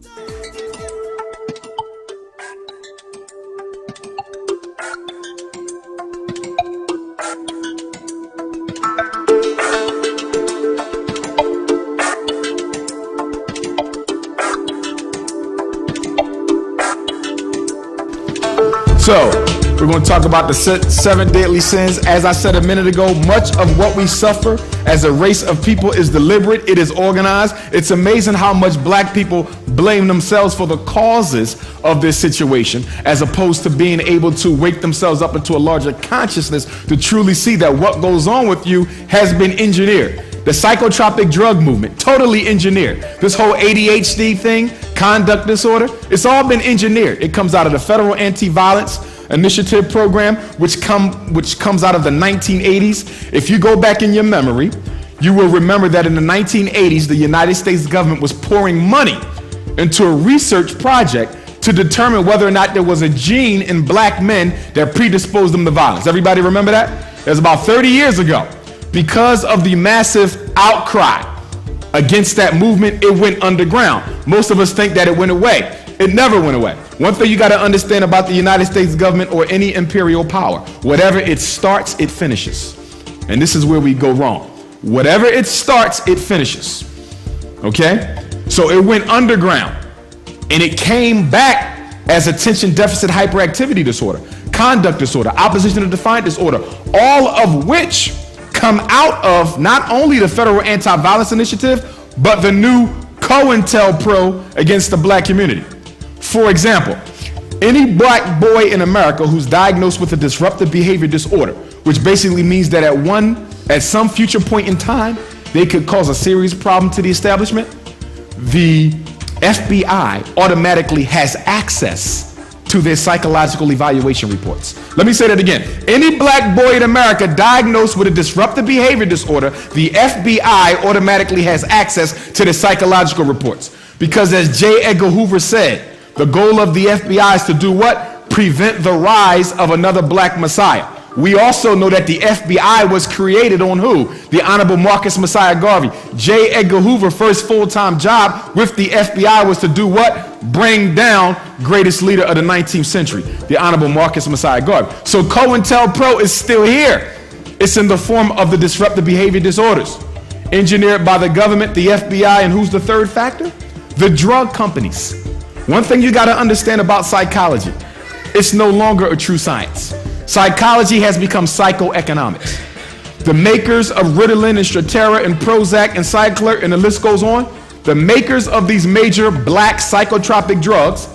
So, we're going to talk about the 7 deadly sins. As I said a minute ago, much of what we suffer as a race of people is deliberate. It is organized. It's amazing how much black people blame themselves for the causes of this situation, as opposed to being able to wake themselves up into a larger consciousness to truly see that what goes on with you has been engineered. The psychotropic drug movement, totally engineered. This whole ADHD thing, conduct disorder, it's all been engineered. It comes out of the Federal Anti-Violence Initiative program, which comes out of the 1980s. If you go back in your memory, you will remember that in the 1980s, the United States government was pouring money into a research project to determine whether or not there was a gene in black men that predisposed them to violence. Everybody remember that? It was about 30 years ago. Because of the massive outcry against that movement, it went underground. Most of us think that it went away. It never went away. One thing you got to understand about the United States government or any imperial power, whatever it starts, it finishes. And this is where we go wrong. Whatever it starts, it finishes. Okay? So it went underground and it came back as attention deficit hyperactivity disorder, conduct disorder, opposition to defiant disorder, all of which come out of not only the Federal Anti-Violence Initiative, but the new COINTELPRO against the black community. For example, any black boy in America who's diagnosed with a disruptive behavior disorder, which basically means that at some future point in time, they could cause a serious problem to the establishment, the FBI automatically has access to their psychological evaluation reports. Let me say that again. Any black boy in America diagnosed with a disruptive behavior disorder, the FBI automatically has access to the psychological reports. Because as J. Edgar Hoover said, the goal of the FBI is to do what? Prevent the rise of another black messiah. We also know that the FBI was created on who? The Honorable Marcus Messiah Garvey. J. Edgar Hoover's first full-time job with the FBI was to do what? Bring down greatest leader of the 19th century, the Honorable Marcus Messiah Garvey. So COINTELPRO is still here. It's in the form of the disruptive behavior disorders, engineered by the government, the FBI, and who's the third factor? The drug companies. One thing you got to understand about psychology, it's no longer a true science. Psychology has become psychoeconomics. The makers of Ritalin and Strattera and Prozac and Cycler, and the list goes on, the makers of these major black psychotropic drugs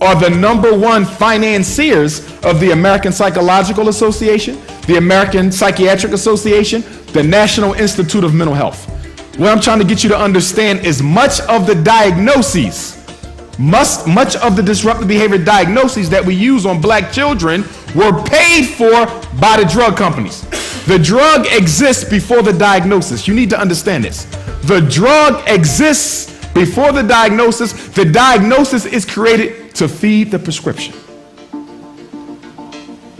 are the #1 financiers of the American Psychological Association, the American Psychiatric Association, the National Institute of Mental Health. What I'm trying to get you to understand is much of the diagnoses, much of the disruptive behavior diagnoses that we use on black children were paid for by the drug companies. The drug exists before the diagnosis. You need to understand this. The drug exists before the diagnosis. The diagnosis is created to feed the prescription.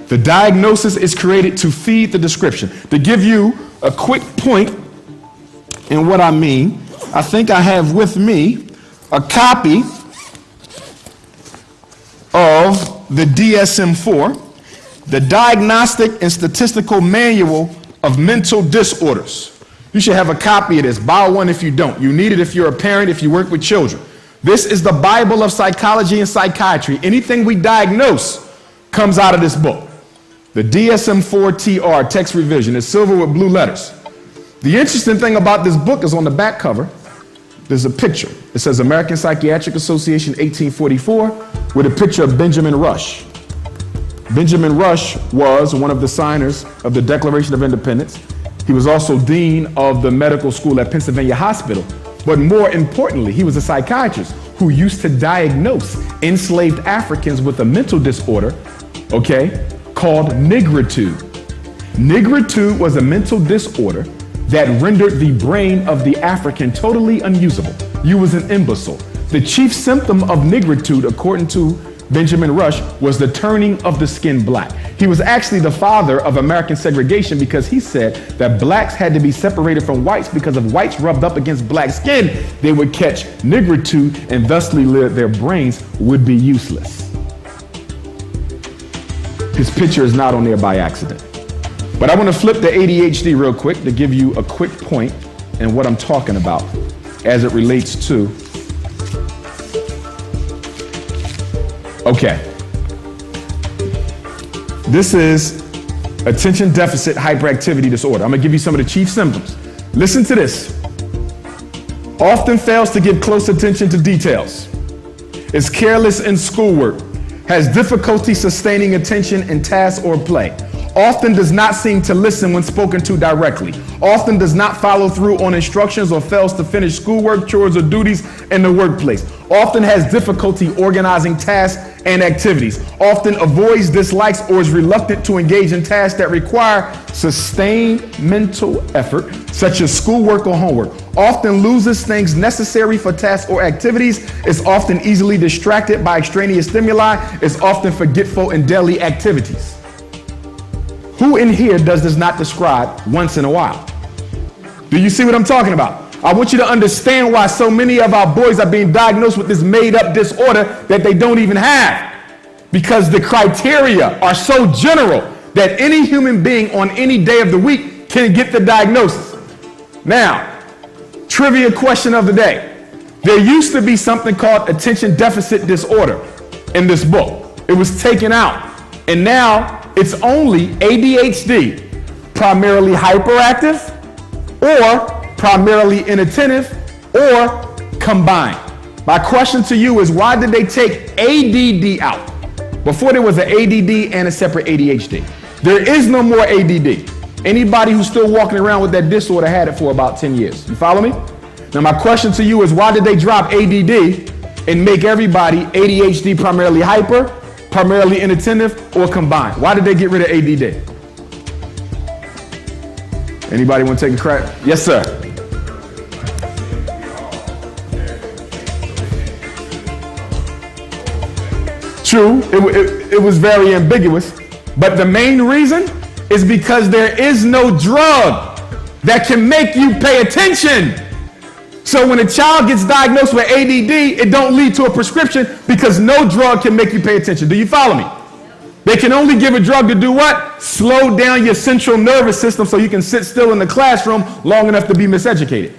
The diagnosis is created to feed the description. To give you a quick point in what I mean, I think I have with me a copy of the DSM-4, the Diagnostic and Statistical Manual of Mental Disorders. You should have a copy of this. Buy one if you don't. You need it if you're a parent, if you work with children. This is the Bible of psychology and psychiatry. Anything we diagnose comes out of this book. The DSM-4-TR, text revision, is silver with blue letters. The interesting thing about this book is on the back cover, there's a picture. It says American Psychiatric Association 1844 with a picture of Benjamin Rush. Benjamin Rush was one of the signers of the Declaration of Independence. He was also dean of the medical school at Pennsylvania Hospital. But more importantly, he was a psychiatrist who used to diagnose enslaved Africans with a mental disorder, okay, called nigritude. Nigritude was a mental disorder that rendered the brain of the African totally unusable. You was an imbecile. The chief symptom of nigritude, according to Benjamin Rush, was the turning of the skin black. He was actually the father of American segregation because he said that blacks had to be separated from whites because if whites rubbed up against black skin, they would catch nigritude and thusly their brains would be useless. His picture is not on there by accident. But I want to flip the ADHD real quick to give you a quick point in what I'm talking about as it relates to. Okay. This is attention deficit hyperactivity disorder. I'm going to give you some of the chief symptoms. Listen to this. Often fails to give close attention to details. Is careless in schoolwork. Has difficulty sustaining attention in task or play. Often does not seem to listen when spoken to directly. Often does not follow through on instructions or fails to finish schoolwork, chores, or duties in the workplace. Often has difficulty organizing tasks and activities. Often avoids, dislikes, or is reluctant to engage in tasks that require sustained mental effort, such as schoolwork or homework. Often loses things necessary for tasks or activities. Is often easily distracted by extraneous stimuli. Is often forgetful in daily activities. Who in here does this not describe once in a while? Do you see what I'm talking about? I want you to understand why so many of our boys are being diagnosed with this made-up disorder that they don't even have. Because the criteria are so general that any human being on any day of the week can get the diagnosis. Now, trivia question of the day. There used to be something called attention deficit disorder in this book. It was taken out. And now it's only ADHD, primarily hyperactive, or primarily inattentive, or combined. My question to you is, why did they take ADD out? Before there was an ADD and a separate ADHD. There is no more ADD. Anybody who's still walking around with that disorder had it for about 10 years. You follow me? Now my question to you is, why did they drop ADD and make everybody ADHD, primarily hyper, primarily inattentive, or combined? Why did they get rid of ADD? Anybody want to take a crack? Yes, sir. True, it was very ambiguous, but the main reason is because there is no drug that can make you pay attention. So when a child gets diagnosed with ADD, it don't lead to a prescription because no drug can make you pay attention. Do you follow me? They can only give a drug to do what? Slow down your central nervous system so you can sit still in the classroom long enough to be miseducated.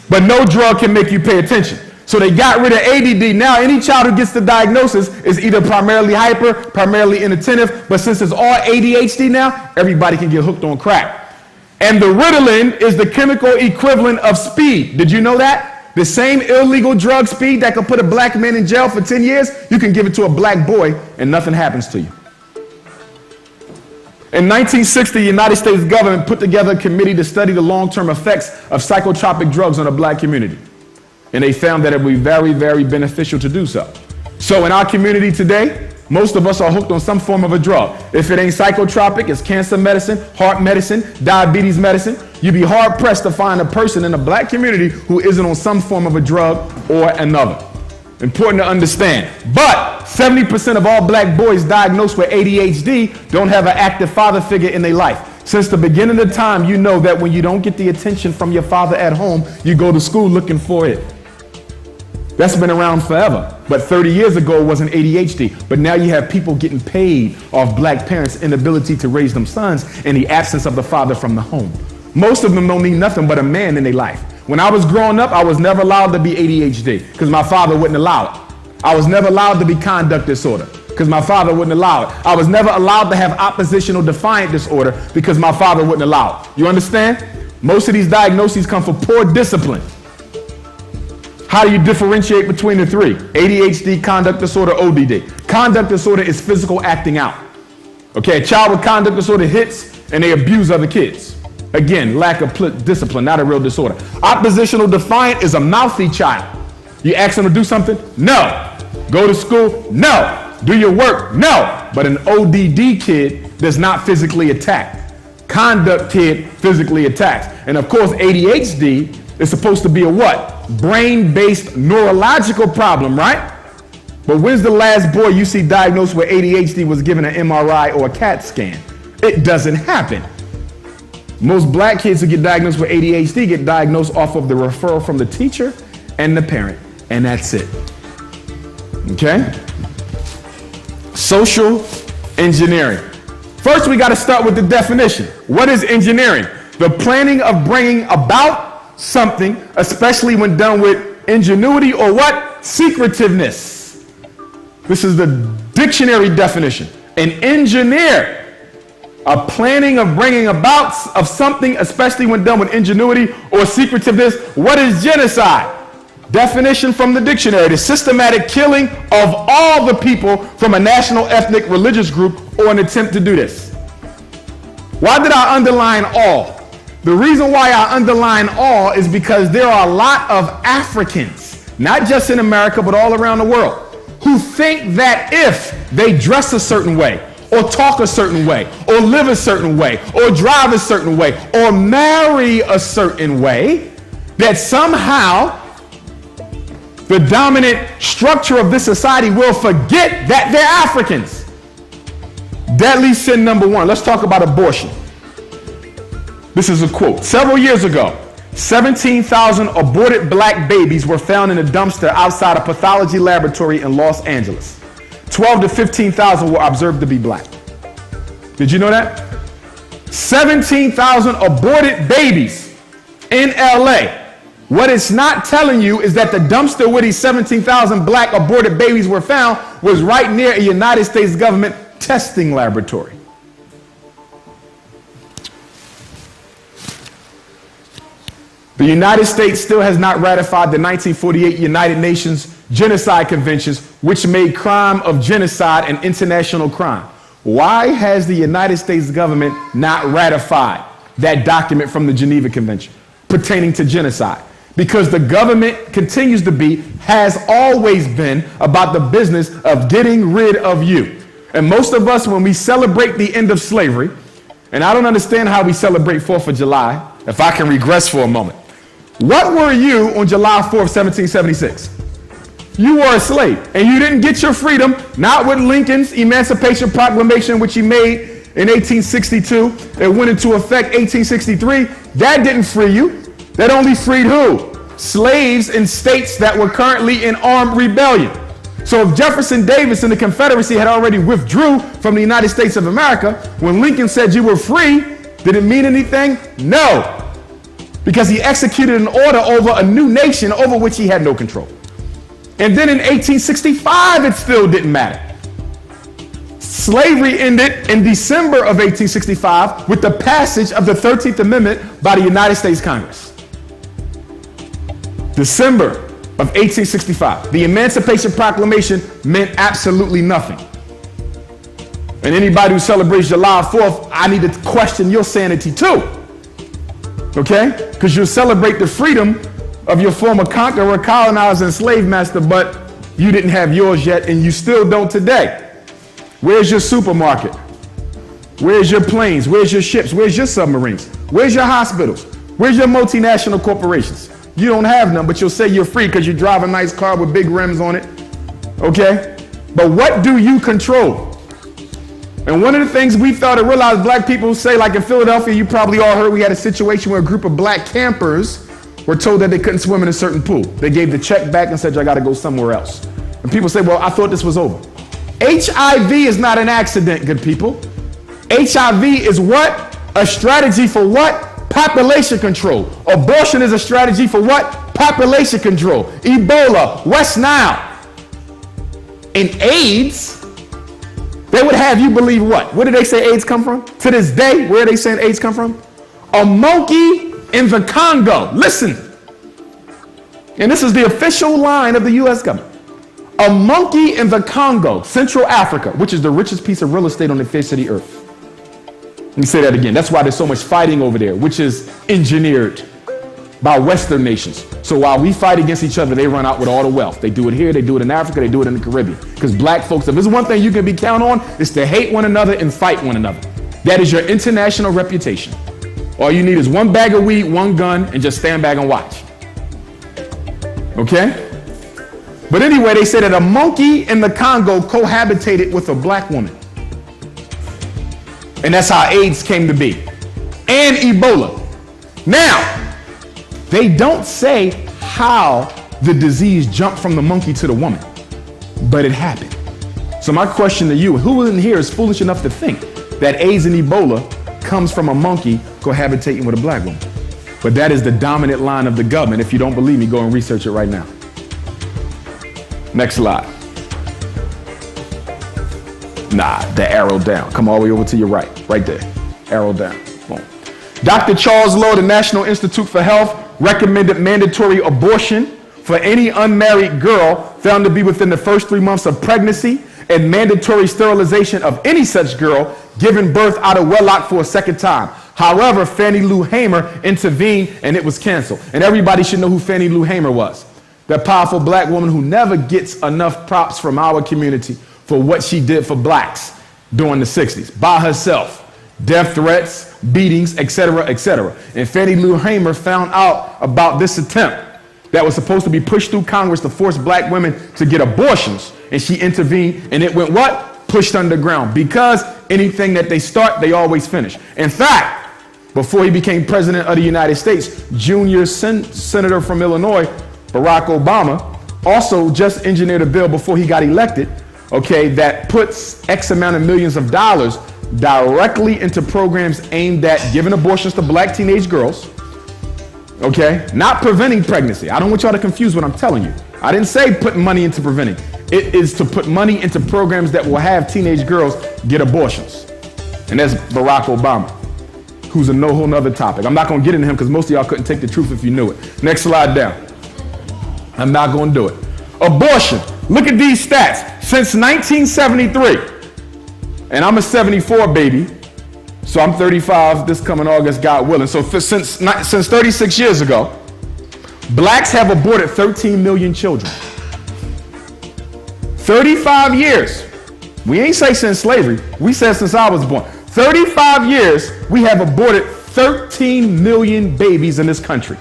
But no drug can make you pay attention. So they got rid of ADD. Now any child who gets the diagnosis is either primarily hyper, primarily inattentive, but since it's all ADHD now, everybody can get hooked on crack. And the Ritalin is the chemical equivalent of speed. Did you know that? The same illegal drug, speed, that could put a black man in jail for 10 years, you can give it to a black boy and nothing happens to you. In 1960, the United States government put together a committee to study the long-term effects of psychotropic drugs on the black community. And they found that it would be very, very beneficial to do so. So in our community today, most of us are hooked on some form of a drug. If it ain't psychotropic, it's cancer medicine, heart medicine, diabetes medicine. You'd be hard pressed to find a person in the black community who isn't on some form of a drug or another. Important to understand. But 70% of all black boys diagnosed with ADHD don't have an active father figure in their life. Since the beginning of time, you know that when you don't get the attention from your father at home, you go to school looking for it. That's been around forever. But 30 years ago, it wasn't ADHD. But now you have people getting paid off black parents' inability to raise them sons in the absence of the father from the home. Most of them don't need nothing but a man in their life. When I was growing up, I was never allowed to be ADHD because my father wouldn't allow it. I was never allowed to be conduct disorder because my father wouldn't allow it. I was never allowed to have oppositional defiant disorder because my father wouldn't allow it. You understand? Most of these diagnoses come from poor discipline. How do you differentiate between the three? ADHD, conduct disorder, ODD. Conduct disorder is physical acting out. Okay, a child with conduct disorder hits and they abuse other kids. Again, lack of discipline, not a real disorder. Oppositional defiant is a mouthy child. You ask them to do something? No. Go to school? No. Do your work? No. But an ODD kid does not physically attack. Conduct kid physically attacks. And of course, ADHD is supposed to be a what? Brain-based neurological problem, right? But when's the last boy you see diagnosed with ADHD was given an MRI or a CAT scan? It doesn't happen. Most black kids who get diagnosed with ADHD get diagnosed off of the referral from the teacher and the parent, and that's it. Okay? Social engineering. First, we got to start with the definition. What is engineering? The planning of bringing about something, especially when done with ingenuity or what? Secretiveness. This is the dictionary definition. An engineer. A planning of bringing about of something, especially when done with ingenuity or secretiveness. What is genocide? Definition from the dictionary: the systematic killing of all the people from a national, ethnic, religious group or an attempt to do this. Why did I underline all? The reason why I underline all is because there are a lot of Africans, not just in America, but all around the world, who think that if they dress a certain way, or talk a certain way, or live a certain way, or drive a certain way, or marry a certain way, that somehow the dominant structure of this society will forget that they're Africans. Deadly sin number one. Let's talk about abortion. This is a quote. Several years ago, 17,000 aborted black babies were found in a dumpster outside a pathology laboratory in Los Angeles. 12 to 15,000 were observed to be black. Did you know that? 17,000 aborted babies in LA. What it's not telling you is that the dumpster where these 17,000 black aborted babies were found was right near a United States government testing laboratory. The United States still has not ratified the 1948 United Nations Genocide Conventions, which made crime of genocide an international crime. Why has the United States government not ratified that document from the Geneva Convention pertaining to genocide? Because the government continues to be, has always been, about the business of getting rid of you. And most of us, when we celebrate the end of slavery, and I don't understand how we celebrate 4th of July, if I can regress for a moment. What were you on July 4th, 1776? You were a slave, and you didn't get your freedom, not with Lincoln's Emancipation Proclamation, which he made in 1862. It went into effect 1863. That didn't free you. That only freed who? Slaves in states that were currently in armed rebellion. So if Jefferson Davis and the Confederacy had already withdrew from the United States of America, when Lincoln said you were free, did it mean anything? No. Because he executed an order over a new nation over which he had no control. And then in 1865, it still didn't matter. Slavery ended in December of 1865 with the passage of the 13th Amendment by the United States Congress. December of 1865. The Emancipation Proclamation meant absolutely nothing. And anybody who celebrates July 4th, I need to question your sanity too. Okay? Because you'll celebrate the freedom of your former conqueror, colonizer, and slave master, but you didn't have yours yet, and you still don't today. Where's your supermarket? Where's your planes? Where's your ships? Where's your submarines? Where's your hospitals? Where's your multinational corporations? You don't have none, but you'll say you're free because you drive a nice car with big rims on it. Okay? But what do you control? And one of the things we fail to realize, black people say, like in Philadelphia, you probably all heard we had a situation where a group of black campers were told that they couldn't swim in a certain pool. They gave the check back and said, I got to go somewhere else. And people say, well, I thought this was over. HIV is not an accident, good people. HIV is what? A strategy for what? Population control. Abortion is a strategy for what? Population control. Ebola, West Nile. And AIDS, they would have you believe what? Where did they say AIDS come from? To this day, where are they saying AIDS come from? A monkey in the Congo. Listen. And this is the official line of the U.S. government. A monkey in the Congo, Central Africa, which is the richest piece of real estate on the face of the earth. Let me say that again. That's why there's so much fighting over there, which is engineered by Western nations. So while we fight against each other, they run out with all the wealth. They do it here, they do it in Africa, they do it in the Caribbean. Because black folks, if there's one thing you can be count on, is to hate one another and fight one another. That is your international reputation. All you need is one bag of weed, one gun, and just stand back and watch. Okay? But anyway, they said that a monkey in the Congo cohabitated with a black woman. And that's how AIDS came to be. And Ebola. Now, they don't say how the disease jumped from the monkey to the woman, but it happened. So my question to you, who in here is foolish enough to think that AIDS and Ebola comes from a monkey cohabitating with a black woman? But that is the dominant line of the government. If you don't believe me, go and research it right now. Next slide. Nah, the arrow down. Come all the way over to your right. Right there. Arrow down. Boom. Dr. Charles Lowe, the National Institute for Health, recommended mandatory abortion for any unmarried girl found to be within the first 3 months of pregnancy, and mandatory sterilization of any such girl given birth out of wedlock for a second time. However, Fannie Lou Hamer intervened and it was canceled. And everybody should know who Fannie Lou Hamer was. That powerful black woman who never gets enough props from our community for what she did for blacks during the 60s. By herself. Death threats, beatings, etc., etc. And Fannie Lou Hamer found out about this attempt that was supposed to be pushed through Congress to force black women to get abortions. And she intervened, and it went what? Pushed underground. Because anything that they start, they always finish. In fact, before he became president of the United States, junior senator from Illinois, Barack Obama, also just engineered a bill before he got elected, okay, that puts X amount of millions of dollars directly into programs aimed at giving abortions to black teenage girls. Okay, not preventing pregnancy. I don't want y'all to confuse what I'm telling you. I didn't say putting money into preventing. It is to put money into programs that will have teenage girls get abortions. And that's Barack Obama, who's a whole nother topic. I'm not going to get into him because most of y'all couldn't take the truth if you knew it. Next slide down. I'm not going to do it. Abortion. Look at these stats. Since 1973, and I'm a 74 baby, so I'm 35 this coming August, God willing. So since 36 years ago, blacks have aborted 13 million children. 35 years. We ain't say since slavery. We said since I was born. 35 years, we have aborted 13 million babies in this country.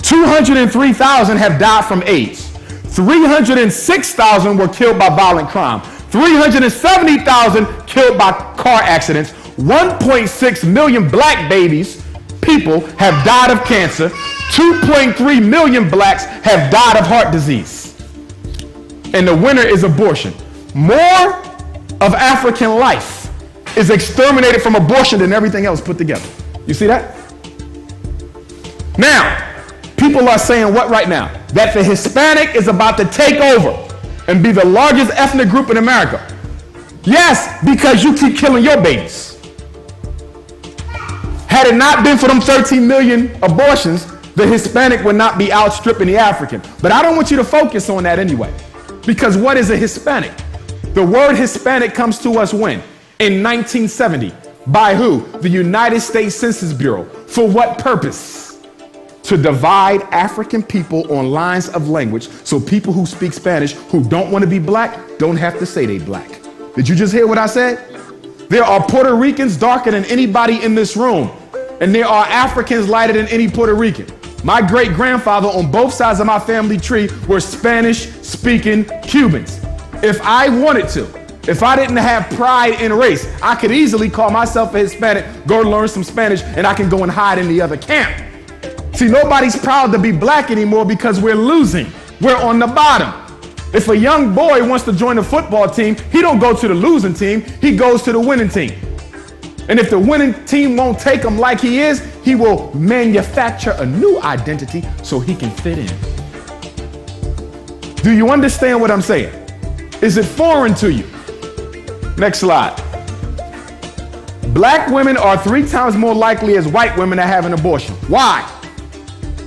203,000 have died from AIDS. 306,000 were killed by violent crime. 370,000 killed by car accidents. 1.6 million black babies, people, have died of cancer. 2.3 million blacks have died of heart disease. And the winner is abortion. More of African life is exterminated from abortion than everything else put together. You see that? Now, people are saying what right now? That the Hispanic is about to take over and be the largest ethnic group in America. Yes, because you keep killing your babies. Had it not been for them 13 million abortions, the Hispanic would not be outstripping the African. But I don't want you to focus on that anyway. Because what is a Hispanic? The word Hispanic comes to us when? In 1970. By who? The United States Census Bureau. For what purpose? To divide African people on lines of language so people who speak Spanish who don't want to be black don't have to say they black. Did you just hear what I said? There are Puerto Ricans darker than anybody in this room. And there are Africans lighter than any Puerto Rican. My great-grandfather on both sides of my family tree were Spanish-speaking Cubans. If I wanted to, if I didn't have pride in race, I could easily call myself a Hispanic, go learn some Spanish, and I can go and hide in the other camp. See, nobody's proud to be black anymore because we're losing. We're on the bottom. If a young boy wants to join a football team, he don't go to the losing team, he goes to the winning team. And if the winning team won't take him like he is, he will manufacture a new identity so he can fit in. Do you understand what I'm saying? Is it foreign to you? Next slide. Black women are 3 times more likely as white women to have an abortion. Why?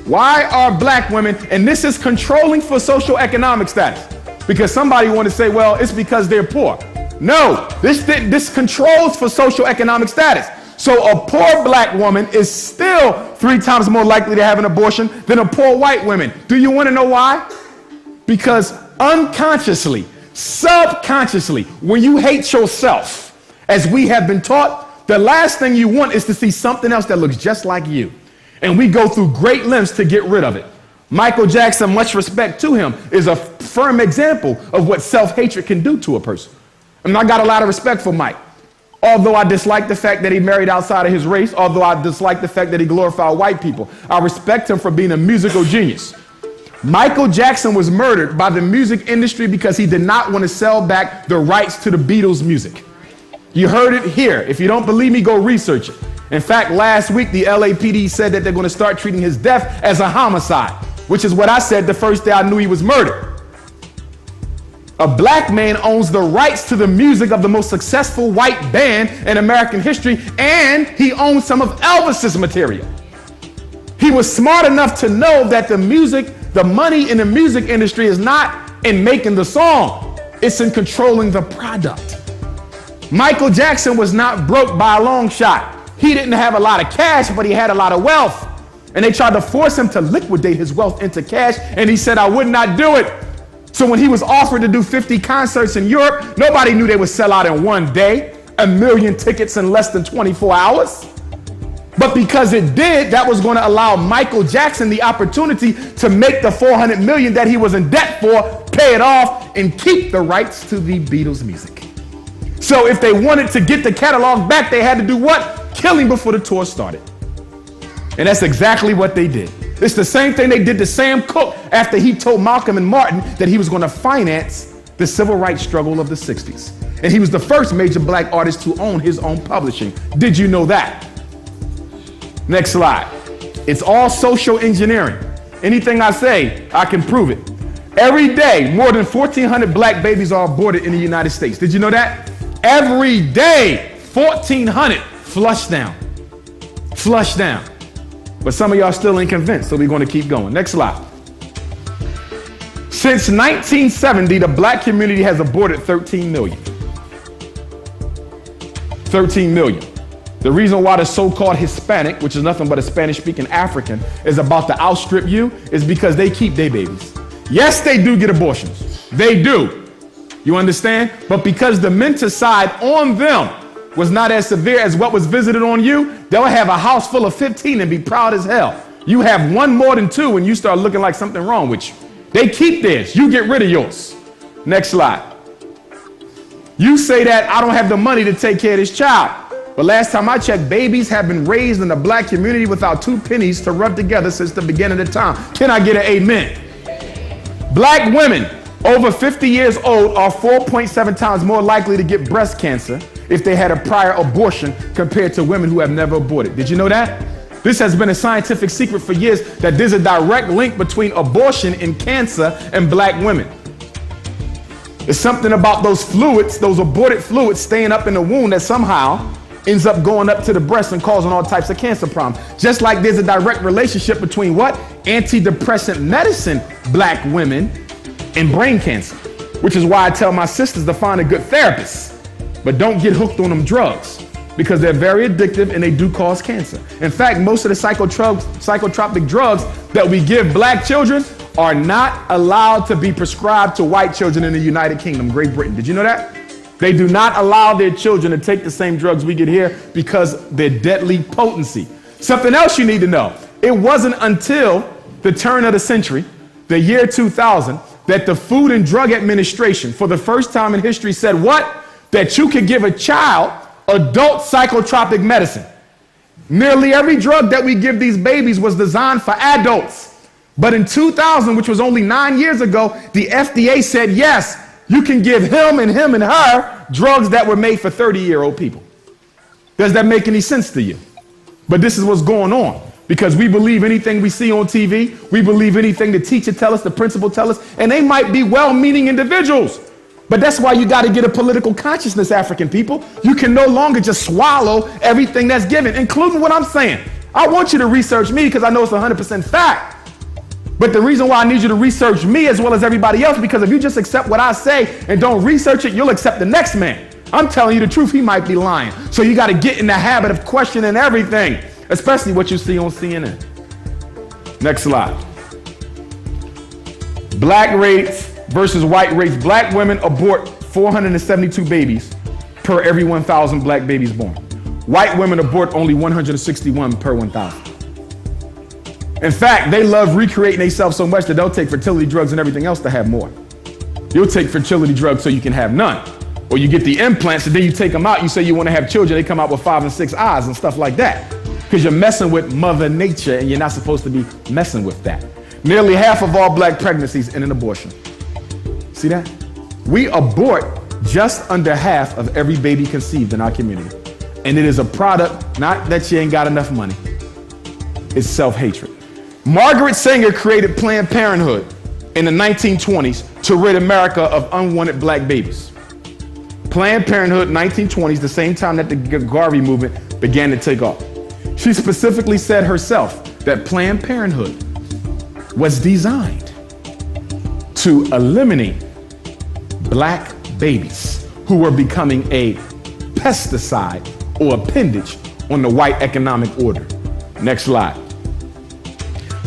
Why are black women, and this is controlling for socioeconomic status, because somebody want to say, well, it's because they're poor. No, this controls for socioeconomic status. So a poor black woman is still 3 times more likely to have an abortion than a poor white woman. Do you want to know why? Because unconsciously, subconsciously, when you hate yourself, as we have been taught, the last thing you want is to see something else that looks just like you. And we go through great lengths to get rid of it. Michael Jackson, much respect to him, is a firm example of what self-hatred can do to a person. And I got a lot of respect for Mike. Although I dislike the fact that he married outside of his race, although I dislike the fact that he glorified white people, I respect him for being a musical genius. Michael Jackson was murdered by the music industry because he did not want to sell back the rights to the Beatles' music. You heard it here. If you don't believe me, go research it. In fact, last week, the LAPD said that they're going to start treating his death as a homicide, which is what I said the first day I knew he was murdered. A black man owns the rights to the music of the most successful white band in American history, and he owns some of Elvis's material. He was smart enough to know that the money in the music industry is not in making the song, it's in controlling the product. Michael Jackson was not broke by a long shot. He didn't have a lot of cash, but he had a lot of wealth. And they tried to force him to liquidate his wealth into cash, and he said, I would not do it. So when he was offered to do 50 concerts in Europe, nobody knew they would sell out in one day, 1 million tickets in less than 24 hours. But because it did, that was going to allow Michael Jackson the opportunity to make the $400 million that he was in debt for, pay it off, and keep the rights to the Beatles' music. So if they wanted to get the catalog back, they had to do what? Kill him before the tour started. And that's exactly what they did. It's the same thing they did to Sam Cooke after he told Malcolm and Martin that he was going to finance the civil rights struggle of the 60s. And he was the first major black artist to own his own publishing. Did you know that? Next slide. It's all social engineering. Anything I say, I can prove it. Every day, more than 1,400 black babies are aborted in the United States. Did you know that? Every day, 1,400 flushed down. Flushed down. But some of y'all still ain't convinced, so we're going to keep going. Next slide. Since 1970, the black community has aborted 13 million. 13 million. The reason why the so-called Hispanic, which is nothing but a Spanish-speaking African, is about to outstrip you is because they keep their babies. Yes, they do get abortions. They do. You understand? But because the menticide on them was not as severe as what was visited on you, they'll have a house full of 15 and be proud as hell. You have one more than two and you start looking like something wrong with you. They keep theirs. You get rid of yours. Next slide. You say that I don't have the money to take care of this child. But last time I checked, babies have been raised in the black community without 2 pennies to rub together since the beginning of time. Can I get an amen? Black women over 50 years old are 4.7 times more likely to get breast cancer if they had a prior abortion compared to women who have never aborted. Did you know that? This has been a scientific secret for years that there's a direct link between abortion and cancer and black women. It's something about those fluids, those aborted fluids staying up in the womb that somehow ends up going up to the breast and causing all types of cancer problems. Just like there's a direct relationship between what? Antidepressant medicine, black women, and brain cancer, which is why I tell my sisters to find a good therapist, but don't get hooked on them drugs because they're very addictive and they do cause cancer. In fact, most of the psychotropic drugs that we give black children are not allowed to be prescribed to white children in the United Kingdom, Great Britain. Did you know that? They do not allow their children to take the same drugs we get here because their deadly potency. Something else you need to know. It wasn't until the turn of the century, the year 2000, that the Food and Drug Administration, for the first time in history, said what? That you could give a child adult psychotropic medicine. Nearly every drug that we give these babies was designed for adults. But in 2000, which was only 9 years ago, the FDA said, yes, you can give him and her drugs that were made for 30-year-old people. Does that make any sense to you? But this is what's going on because we believe anything we see on TV. We believe anything the teacher tells us, the principal tells us, and they might be well-meaning individuals. But that's why you got to get a political consciousness, African people. You can no longer just swallow everything that's given, including what I'm saying. I want you to research me because I know it's 100% fact. But the reason why I need you to research me as well as everybody else, because if you just accept what I say and don't research it, you'll accept the next man. I'm telling you the truth, he might be lying. So you got to get in the habit of questioning everything, especially what you see on CNN. Next slide. Black rates versus white rates. Black women abort 472 babies per every 1,000 black babies born. White women abort only 161 per 1,000. In fact, they love recreating themselves so much that they'll take fertility drugs and everything else to have more. You'll take fertility drugs so you can have none. Or you get the implants and then you take them out. You say you want to have children. They come out with 5 and 6 eyes and stuff like that. Because you're messing with Mother Nature and you're not supposed to be messing with that. Nearly half of all black pregnancies end in abortion. See that? We abort just under half of every baby conceived in our community. And it is a product, not that you ain't got enough money. It's self-hatred. Margaret Sanger created Planned Parenthood in the 1920s to rid America of unwanted black babies. Planned Parenthood, 1920s, the same time that the Garvey movement began to take off. She specifically said herself that Planned Parenthood was designed to eliminate black babies who were becoming a pesticide or appendage on the white economic order. Next slide.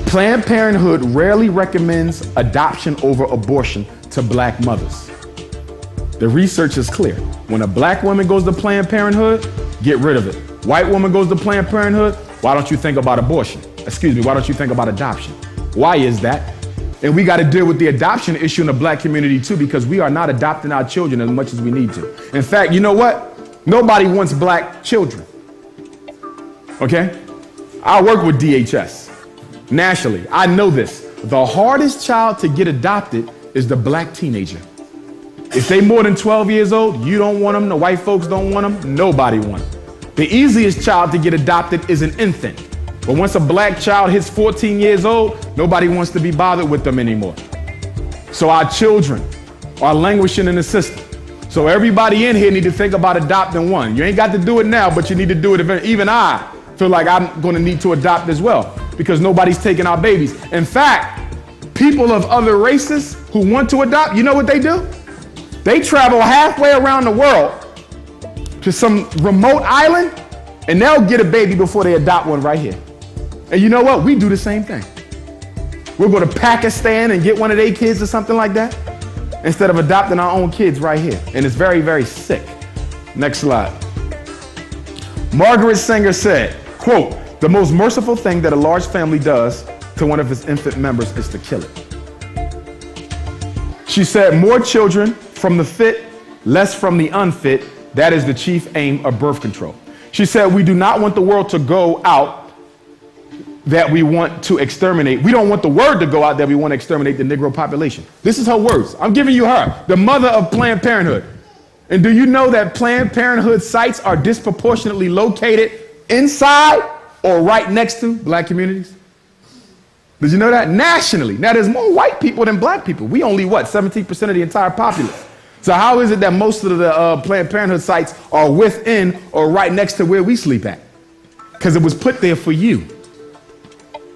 Planned Parenthood rarely recommends adoption over abortion to black mothers. The research is clear. When a black woman goes to Planned Parenthood, get rid of it. White woman goes to Planned Parenthood, why don't you think about abortion? Excuse me, why don't you think about adoption? Why is that? And we got to deal with the adoption issue in the black community too, because we are not adopting our children as much as we need to. In fact, you know what? Nobody wants black children. Okay? I work with DHS nationally. I know this. The hardest child to get adopted is the black teenager. If they more than 12 years old, you don't want them. The white folks don't want them. Nobody wants them. The easiest child to get adopted is an infant. But once a black child hits 14 years old, nobody wants to be bothered with them anymore. So our children are languishing in the system. So everybody in here need to think about adopting one. You ain't got to do it now, but you need to do it eventually. Even I feel like I'm going to need to adopt as well because nobody's taking our babies. In fact, people of other races who want to adopt, you know what they do? They travel halfway around the world to some remote island and they'll get a baby before they adopt one right here. And you know what? We do the same thing. We'll go to Pakistan and get one of their kids or something like that instead of adopting our own kids right here. And it's very, very sick. Next slide. Margaret Sanger said, quote, "The most merciful thing that a large family does to one of its infant members is to kill it." She said, "More children from the fit, less from the unfit. That is the chief aim of birth control." She said, "We do not want the world to go out that we want to exterminate. We don't want the word to go out that we want to exterminate the Negro population." This is her words. I'm giving you her, the mother of Planned Parenthood. And do you know that Planned Parenthood sites are disproportionately located inside or right next to black communities? Did you know that? Nationally. Now there's more white people than black people. We only, 17% of the entire populace. So how is it that most of the Planned Parenthood sites are within or right next to where we sleep at? Because it was put there for you.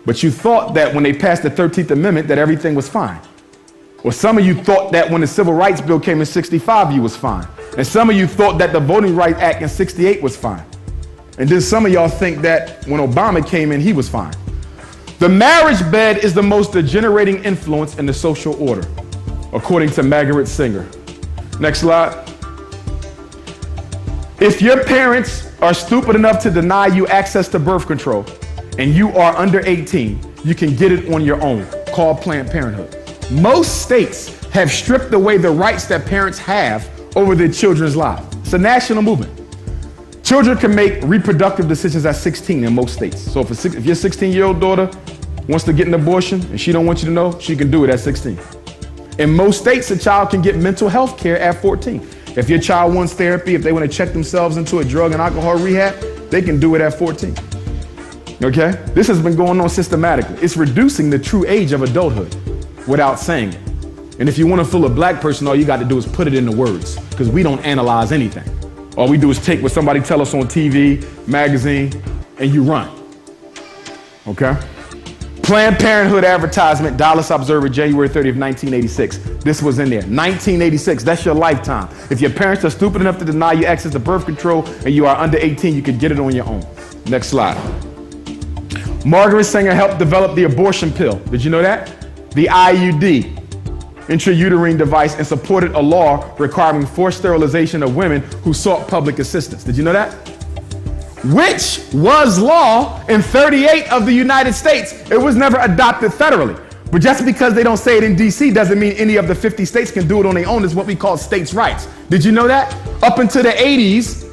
But you thought that when they passed the 13th Amendment that everything was fine. Or some of you thought that when the Civil Rights Bill came in 65, you was fine. And some of you thought that the Voting Rights Act in 68 was fine. And then some of y'all think that when Obama came in, he was fine. The marriage bed is the most degenerating influence in the social order, according to Margaret Sanger. Next slide. If your parents are stupid enough to deny you access to birth control and you are under 18, you can get it on your own, called Planned Parenthood. Most states have stripped away the rights that parents have over their children's lives. It's a national movement. Children can make reproductive decisions at 16 in most states. So if your 16-year-old daughter wants to get an abortion and she don't want you to know, she can do it at 16. In most states, a child can get mental health care at 14. If your child wants therapy, if they want to check themselves into a drug and alcohol rehab, they can do it at 14. Okay? This has been going on systematically. It's reducing the true age of adulthood without saying it. And if you want to fool a black person, all you got to do is put it in the words, because we don't analyze anything. All we do is take what somebody tell us on TV, magazine, and you run. Okay? Planned Parenthood advertisement, Dallas Observer, January 30th, 1986. This was in there. 1986, that's your lifetime. If your parents are stupid enough to deny you access to birth control and you are under 18, you can get it on your own. Next slide. Margaret Sanger helped develop the abortion pill. Did you know that? The IUD, intrauterine device, and supported a law requiring forced sterilization of women who sought public assistance. Did you know that? which was law in 38 of the United States. It was never adopted federally. But just because they don't say it in DC doesn't mean any of the 50 states can do it on their own. It's what we call states' rights. Did you know that? Up until the 80s,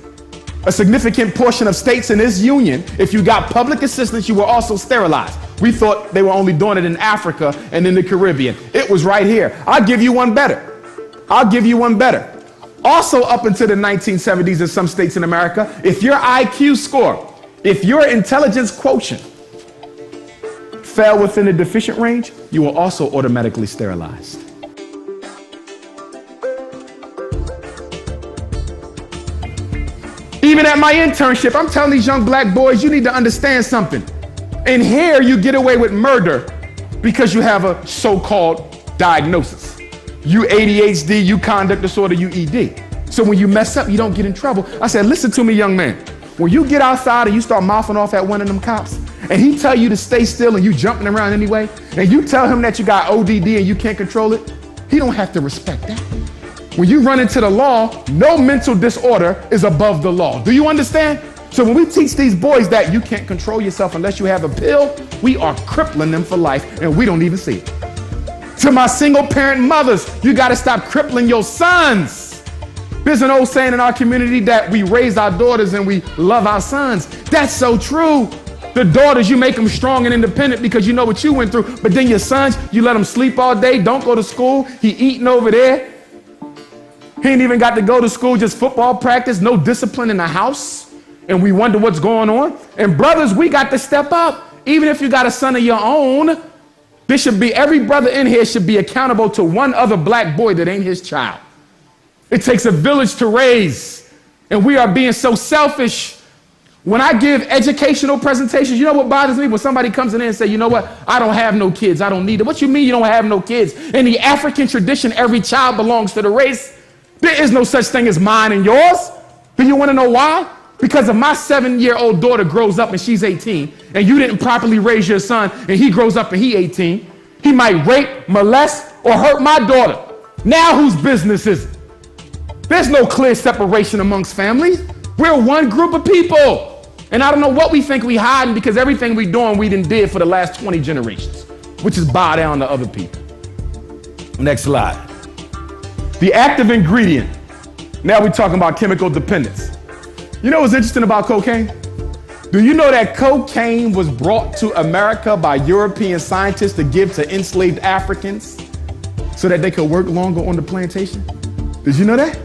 a significant portion of states in this union, if you got public assistance, you were also sterilized. We thought they were only doing it in Africa and in the Caribbean. It was right here. I'll give you one better. I'll give you one better. Also up until the 1970s in some states in America, if your IQ score, if your intelligence quotient fell within the deficient range, you were also automatically sterilized. Even at my internship, I'm telling these young black boys, you need to understand something. In here, you get away with murder because you have a so-called diagnosis. You ADHD, you conduct disorder, you ED. So when you mess up, you don't get in trouble. I said, listen to me, young man. When you get outside and you start mouthing off at one of them cops, and he tell you to stay still and you jumping around anyway, and you tell him that you got ODD and you can't control it, he don't have to respect that. When you run into the law, no mental disorder is above the law. Do you understand? So when we teach these boys that you can't control yourself unless you have a pill, we are crippling them for life and we don't even see it. To my single parent mothers, you got to stop crippling your sons. There's an old saying in our community that we raise our daughters and we love our sons. That's so true. The daughters, you make them strong and independent because you know what you went through. But then your sons, you let them sleep all day, don't go to school. He eating over there. He ain't even got to go to school, just football practice, no discipline in the house. And we wonder what's going on. And brothers, we got to step up. Even if you got a son of your own, there should be, every brother in here should be accountable to one other black boy that ain't his child. It takes a village to raise. And we are being so selfish. When I give educational presentations, you know what bothers me? When somebody comes in and say, you know what? I don't have no kids. I don't need it. What you mean you don't have no kids? In the African tradition, every child belongs to the race. There is no such thing as mine and yours. Do you want to know why? Because if my 7-year-old daughter grows up and she's 18, and you didn't properly raise your son, and he grows up and he's 18, he might rape, molest, or hurt my daughter. Now whose business is it? There's no clear separation amongst families. We're one group of people. And I don't know what we think we hiding because everything we doing we done did for the last 20 generations, which is bow down to other people. Next slide. The active ingredient. Now we're talking about chemical dependence. You know what's interesting about cocaine? Do you know that cocaine was brought to America by European scientists to give to enslaved Africans so that they could work longer on the plantation? Did you know that?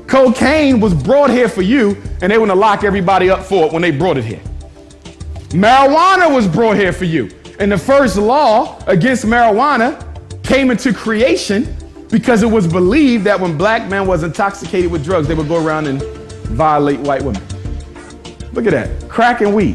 Cocaine was brought here for you, and they want to lock everybody up for it when they brought it here. Marijuana was brought here for you. And the first law against marijuana came into creation because it was believed that when black men was intoxicated with drugs, they would go around and violate white women. Look at that. Crack and weed.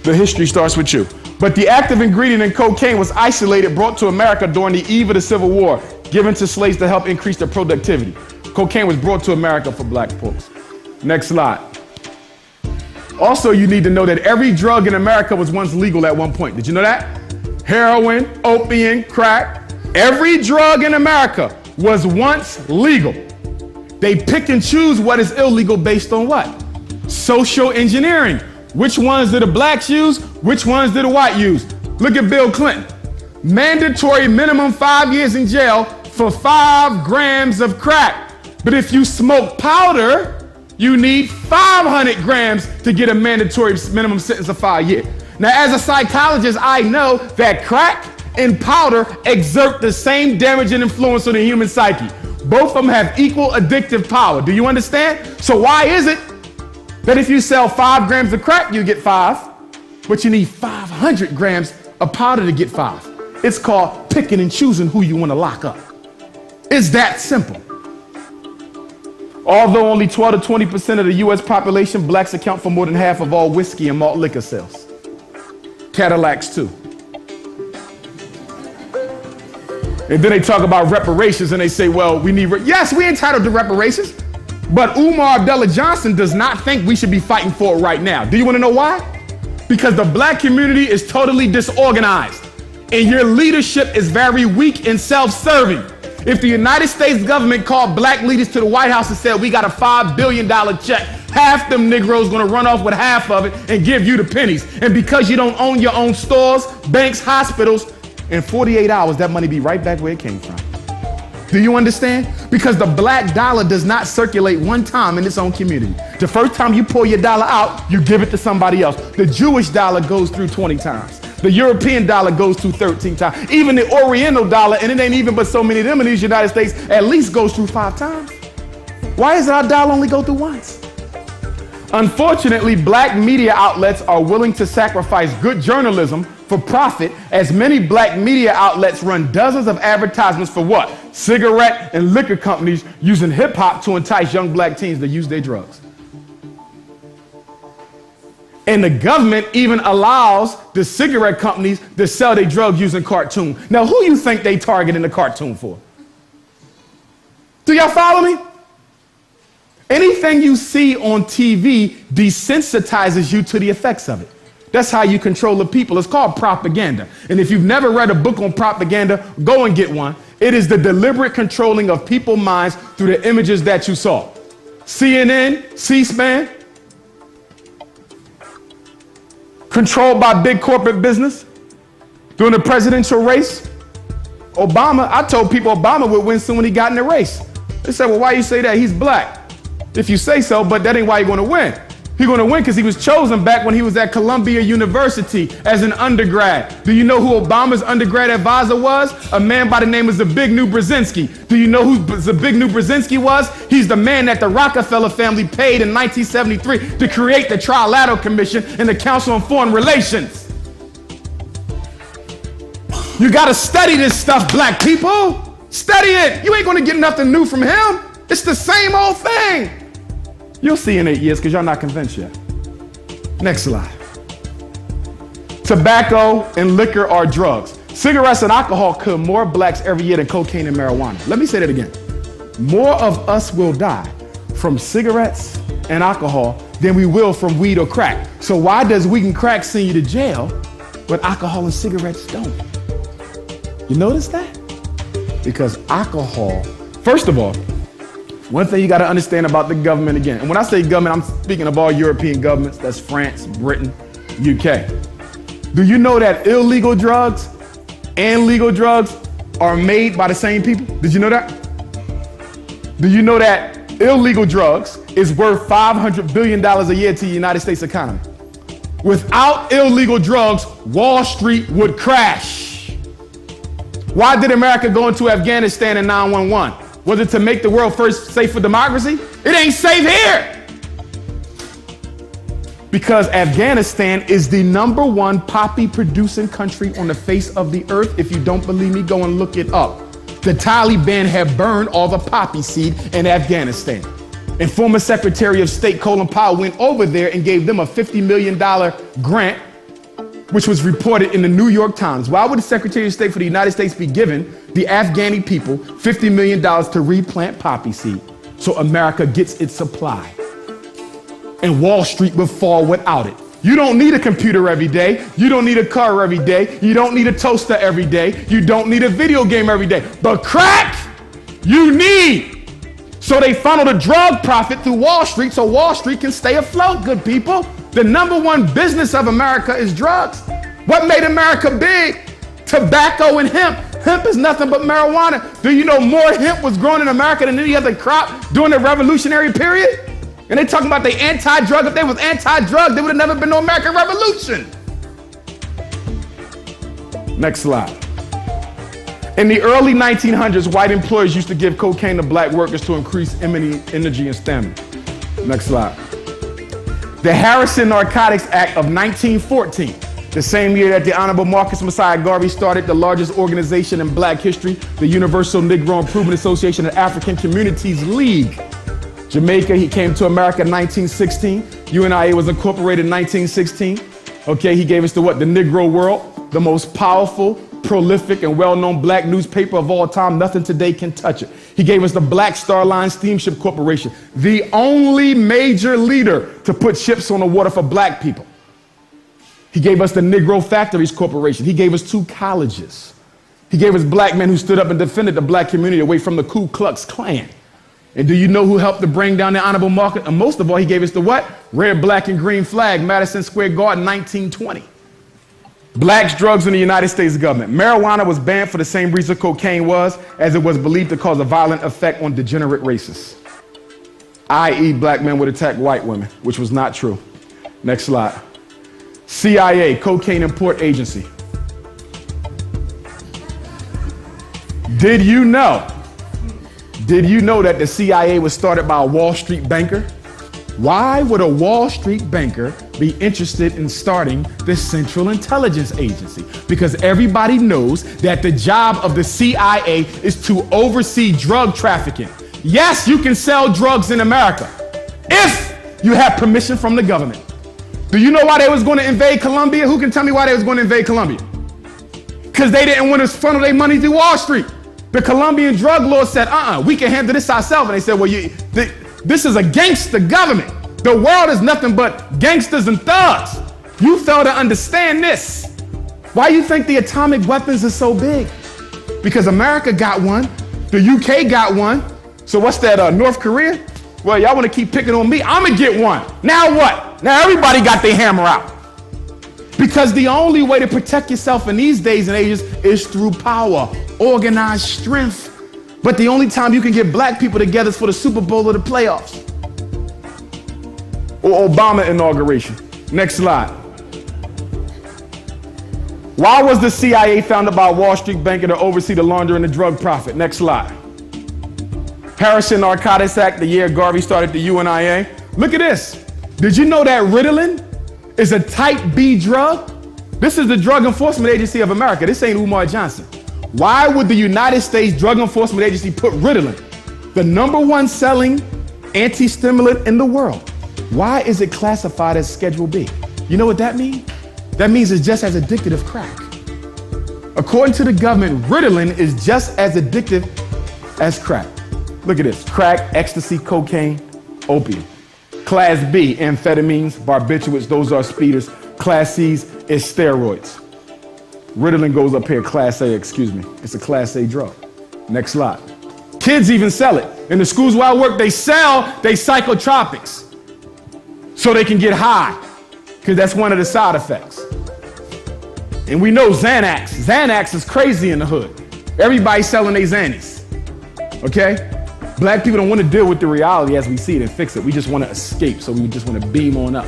The history starts with you. But the active ingredient in cocaine was isolated, brought to America during the eve of the Civil War, given to slaves to help increase their productivity. Cocaine was brought to America for black folks. Next slide. Also, you need to know that every drug in America was once legal at one point. Did you know that? Heroin, opium, crack. Every drug in America was once legal. They pick and choose what is illegal based on what? Social engineering. Which ones did the blacks use? Which ones did the white use? Look at Bill Clinton. Mandatory minimum 5 years in jail for 5 grams of crack. But if you smoke powder, you need 500 grams to get a mandatory minimum sentence of 5 years. Now, as a psychologist, I know that crack and powder exert the same damage and influence on the human psyche. Both of them have equal addictive power. Do you understand? So why is it that if you sell 5 grams of crack, you get 5, but you need 500 grams of powder to get 5? It's called picking and choosing who you want to lock up. It's that simple. Although only 12 to 20% of the U.S. population, blacks account for more than half of all whiskey and malt liquor sales. Cadillacs too. And then they talk about reparations and they say, well, we need, yes, we're entitled to reparations, but Umar Abdullah Johnson does not think we should be fighting for it right now. Do you want to know why? Because the black community is totally disorganized and your leadership is very weak and self-serving. If the United States government called black leaders to the White House and said, we got a $5 billion check, half them Negroes gonna run off with half of it and give you the pennies. And because you don't own your own stores, banks, hospitals, in 48 hours, that money be right back where it came from. Do you understand? Because the black dollar does not circulate one time in its own community. The first time you pull your dollar out, you give it to somebody else. The Jewish dollar goes through 20 times. The European dollar goes through 13 times. Even the Oriental dollar, and it ain't even but so many of them in these United States, at least goes through 5 times. Why does our dollar only go through once? Unfortunately, black media outlets are willing to sacrifice good journalism for profit, as many black media outlets run dozens of advertisements for what? Cigarette and liquor companies using hip hop to entice young black teens to use their drugs. And the government even allows the cigarette companies to sell their drugs using cartoon. Now, who you think they targeting the cartoon for? Do y'all follow me? Anything you see on TV desensitizes you to the effects of it. That's how you control the people. It's called propaganda. And if you've never read a book on propaganda, go and get one. It is the deliberate controlling of people's minds through the images that you saw. CNN, C-SPAN, controlled by big corporate business. During the presidential race, Obama, I told people Obama would win soon when he got in the race. They said, well, why you say that? He's black. If you say so, but that ain't why you're going to win. He's going to win because he was chosen back when he was at Columbia University as an undergrad. Do you know who Obama's undergrad advisor was? A man by the name of Zbigniew Brzezinski. Do you know who Zbigniew Brzezinski was? He's the man that the Rockefeller family paid in 1973 to create the Trilateral Commission and the Council on Foreign Relations. You got to study this stuff, black people. Study it. You ain't going to get nothing new from him. It's the same old thing. You'll see in 8 years because y'all not convinced yet. Next slide. Tobacco and liquor are drugs. Cigarettes and alcohol kill more blacks every year than cocaine and marijuana. Let me say that again. More of us will die from cigarettes and alcohol than we will from weed or crack. So why does weed and crack send you to jail, but alcohol and cigarettes don't? You notice that? Because alcohol, first of all, one thing you got to understand about the government again, and when I say government, I'm speaking of all European governments. That's France, Britain, UK. Do you know that illegal drugs and legal drugs are made by the same people? Did you know that? Do you know that illegal drugs is worth $500 billion a year to the United States economy? Without illegal drugs, Wall Street would crash. Why did America go into Afghanistan in 9/11? Was it to make the world first safe for democracy? It ain't safe here. Because Afghanistan is the #1 poppy producing country on the face of the earth. If you don't believe me, go and look it up. The Taliban have burned all the poppy seed in Afghanistan. And former Secretary of State Colin Powell went over there and gave them a $50 million grant, which was reported in the New York Times. Why would the Secretary of State for the United States be giving the Afghani people $50 million to replant poppy seed so America gets its supply? And Wall Street will fall without it. You don't need a computer every day. You don't need a car every day. You don't need a toaster every day. You don't need a video game every day. But crack, you need. So they funnel the drug profit through Wall Street so Wall Street can stay afloat, good people. The #1 business of America is drugs. What made America big? Tobacco and hemp. Hemp is nothing but marijuana. Do you know more hemp was grown in America than any other crop during the Revolutionary period? And they talking about they anti-drug. If they was anti-drug, there would have never been no American Revolution. Next slide. In the early 1900s, white employers used to give cocaine to black workers to increase energy and stamina. Next slide. The Harrison Narcotics Act of 1914, the same year that the Honorable Marcus Messiah Garvey started the largest organization in black history, the Universal Negro Improvement Association and African Communities League. Jamaica, he came to America in 1916. UNIA was incorporated in 1916. Okay, he gave us the what? The Negro World, the most powerful, prolific, and well-known black newspaper of all time. Nothing today can touch it. He gave us the Black Star Line Steamship Corporation, the only major leader to put ships on the water for black people. He gave us the Negro Factories Corporation. He gave us 2 colleges. He gave us black men who stood up and defended the black community away from the Ku Klux Klan. And do you know who helped to bring down the honorable market? And most of all, he gave us the what? Red, black, and green flag, Madison Square Garden, 1920. Blacks, drugs in the United States government. Marijuana was banned for the same reason cocaine was, as it was believed to cause a violent effect on degenerate races, i.e. black men would attack white women, which was not true. Next slide. CIA, Cocaine Import Agency. Did you know that the CIA was started by a Wall Street banker? Why would a Wall Street banker be interested in starting the Central Intelligence Agency? Because everybody knows that the job of the CIA is to oversee drug trafficking. Yes, you can sell drugs in America if you have permission from the government. Do you know why they was going to invade Colombia? Who can tell me why they was going to invade Colombia? Because they didn't want to funnel their money through Wall Street. The Colombian drug lord said, we can handle this ourselves. And they said, well, this is a gangster government. The world is nothing but gangsters and thugs. You fail to understand this. Why you think the atomic weapons are so big? Because America got one. The UK got one. So what's that, North Korea? Well, y'all want to keep picking on me? I'm going to get one. Now what? Now everybody got their hammer out. Because the only way to protect yourself in these days and ages is through power, organized strength. But the only time you can get black people together is for the Super Bowl or the playoffs. Or Obama inauguration. Next slide. Why was the CIA founded by a Wall Street banker to oversee the laundering of drug profit? Next slide. Harrison Narcotics Act, the year Garvey started the UNIA. Look at this. Did you know that Ritalin is a type B drug? This is the Drug Enforcement Agency of America. This ain't Umar Johnson. Why would the United States Drug Enforcement Agency put Ritalin, the #1 selling anti-stimulant in the world? Why is it classified as Schedule B? You know what that means? That means it's just as addictive as crack. According to the government, Ritalin is just as addictive as crack. Look at this. Crack, ecstasy, cocaine, opium. Class B, amphetamines, barbiturates, those are speeders. Class C's is steroids. Ritalin goes up here, Class A, excuse me. It's a Class A drug. Next slide. Kids even sell it. In the schools where I work, they sell psychotropics so they can get high, because that's one of the side effects. And we know Xanax. Xanax is crazy in the hood. Everybody's selling their Xannies, okay? Black people don't want to deal with the reality as we see it and fix it. We just want to escape, so we just want to beam on up.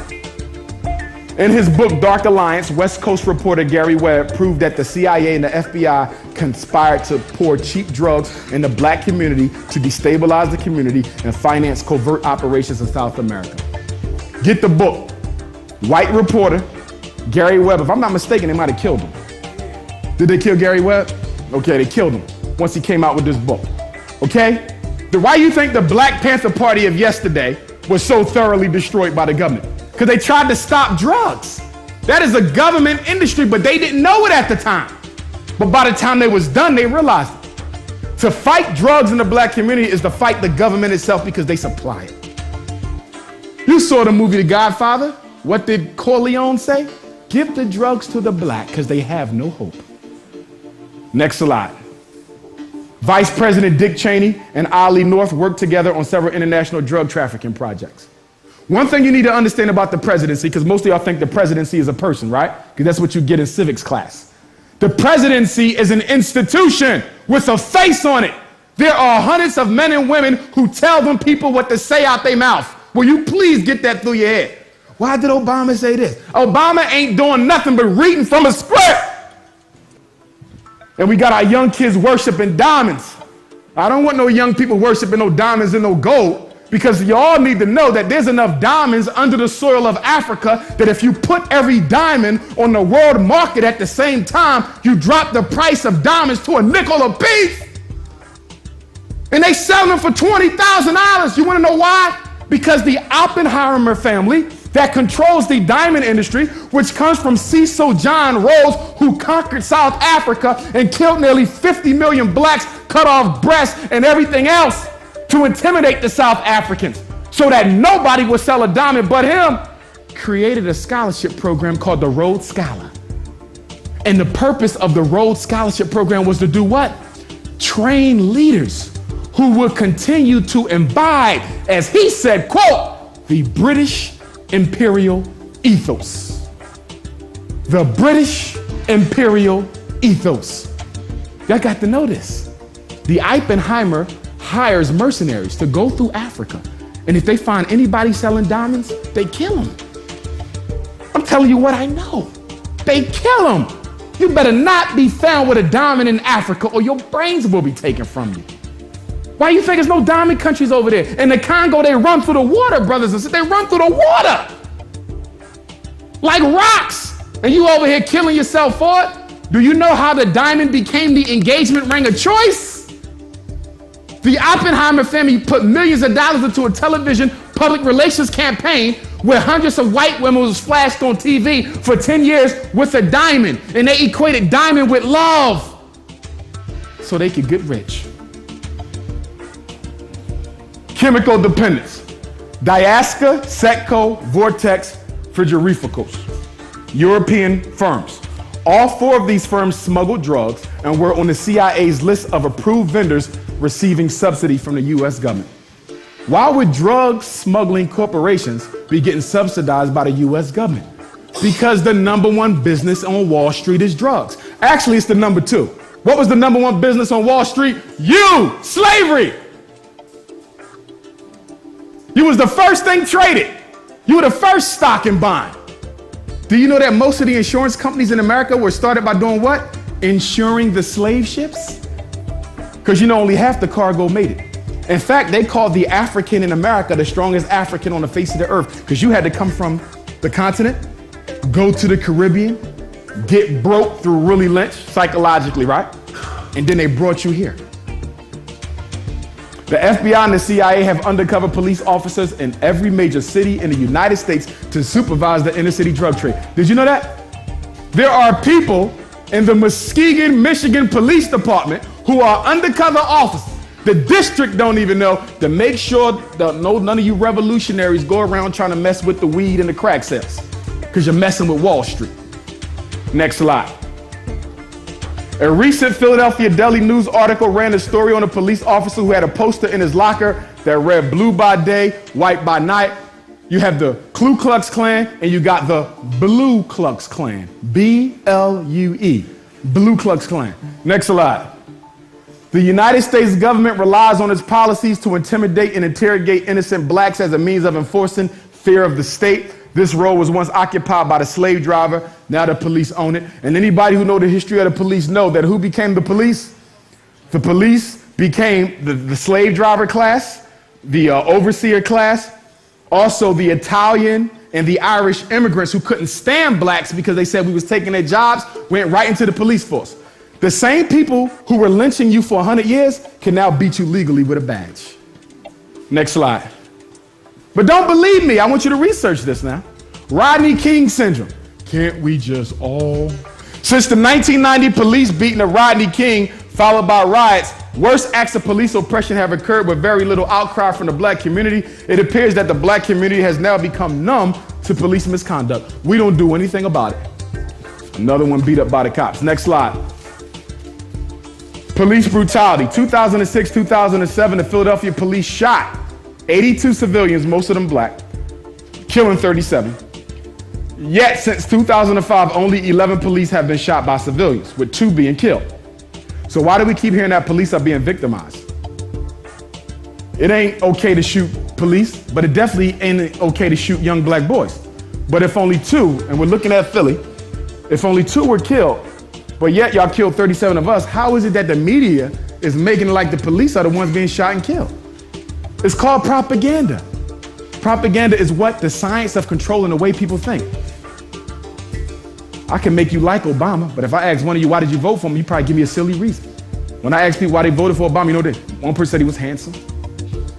In his book, Dark Alliance, West Coast reporter Gary Webb proved that the CIA and the FBI conspired to pour cheap drugs in the black community to destabilize the community and finance covert operations in South America. Get the book. White reporter, Gary Webb. If I'm not mistaken, they might have killed him. Did they kill Gary Webb? Okay, they killed him once he came out with this book. Okay? Why do you think the Black Panther Party of yesterday was so thoroughly destroyed by the government? Because they tried to stop drugs. That is a government industry, but they didn't know it at the time. But by the time they was done, they realized it. To fight drugs in the black community is to fight the government itself because they supply it. You saw the movie The Godfather. What did Corleone say? Give the drugs to the black because they have no hope. Next slide. Vice President Dick Cheney and Ollie North worked together on several international drug trafficking projects. One thing you need to understand about the presidency, because most of y'all think the presidency is a person, right? Because that's what you get in civics class. The presidency is an institution with a face on it. There are hundreds of men and women who tell them people what to say out their mouth. Will you please get that through your head? Why did Obama say this? Obama ain't doing nothing but reading from a script. And we got our young kids worshiping diamonds. I don't want no young people worshiping no diamonds and no gold, because you all need to know that there's enough diamonds under the soil of Africa that if you put every diamond on the world market at the same time, you drop the price of diamonds to a nickel a piece. And they sell them for $20,000. You want to know why? Because the Oppenheimer family that controls the diamond industry, which comes from Cecil John Rose, who conquered South Africa and killed nearly 50 million blacks, cut off breasts and everything else to intimidate the South Africans so that nobody would sell a diamond but him, created a scholarship program called the Rhodes Scholar. And the purpose of the Rhodes Scholarship program was to do what? Train leaders who will continue to imbibe, as he said, quote, the British imperial ethos. The British imperial ethos. Y'all got to know this. The Oppenheimer hires mercenaries to go through Africa, and if they find anybody selling diamonds, they kill them. I'm telling you what I know. They kill them. You better not be found with a diamond in Africa or your brains will be taken from you. Why you think there's no diamond countries over there? In the Congo, they run through the water, brothers and sisters. They run through the water like rocks. And you over here killing yourself for it? Do you know how the diamond became the engagement ring of choice? The Oppenheimer family put millions of dollars into a television public relations campaign where hundreds of white women was flashed on TV for 10 years with a diamond. And they equated diamond with love so they could get rich. Chemical dependence. Diaska, Setco, Vortex, Frigorificals. European firms. All four of these firms smuggled drugs and were on the CIA's list of approved vendors receiving subsidy from the US government. Why would drug smuggling corporations be getting subsidized by the US government? Because the number one business on Wall Street is drugs. Actually, it's the number two. What was the number one business on Wall Street? Slavery. You was the first thing traded. You were the first stock in bond. Do you know that most of the insurance companies in America were started by doing what? Insuring the slave ships? Because only half the cargo made it. In fact, they called the African in America the strongest African on the face of the earth, because you had to come from the continent, go to the Caribbean, get broke through Willie Lynch, psychologically, right? And then they brought you here. The FBI and the CIA have undercover police officers in every major city in the United States to supervise the inner city drug trade. Did you know that? There are people in the Muskegon, Michigan Police Department who are undercover officers. The district don't even know, to make sure that none of you revolutionaries go around trying to mess with the weed and the crack sales, because you're messing with Wall Street. Next slide. A recent Philadelphia Daily News article ran a story on a police officer who had a poster in his locker that read blue by day, white by night. You have the Ku Klux Klan and you got the Blue Klux Klan. B-L-U-E. Blue Klux Klan. Next slide. The United States government relies on its policies to intimidate and interrogate innocent blacks as a means of enforcing fear of the state. This role was once occupied by the slave driver. Now the police own it. And anybody who knows the history of the police know that who became the police? The police became the slave driver class, the overseer class, also the Italian and the Irish immigrants who couldn't stand blacks because they said we was taking their jobs, went right into the police force. The same people who were lynching you for 100 years can now beat you legally with a badge. Next slide. But don't believe me, I want you to research this now. Rodney King syndrome. Can't we just all? Since the 1990 police beating of Rodney King, followed by riots, worse acts of police oppression have occurred with very little outcry from the black community. It appears that the black community has now become numb to police misconduct. We don't do anything about it. Another one beat up by the cops. Next slide. Police brutality. 2006, 2007, the Philadelphia police shot 82 civilians, most of them black, killing 37. Yet, since 2005, only 11 police have been shot by civilians, with 2 being killed. So why do we keep hearing that police are being victimized? It ain't okay to shoot police, but it definitely ain't okay to shoot young black boys. But if only 2, and we're looking at Philly, if only 2 were killed, but yet y'all killed 37 of us, how is it that the media is making it like the police are the ones being shot and killed? It's called propaganda. Propaganda is what? The science of controlling the way people think. I can make you like Obama, but if I ask one of you, why did you vote for him? You probably give me a silly reason. When I ask people why they voted for Obama, you know, one person said he was handsome.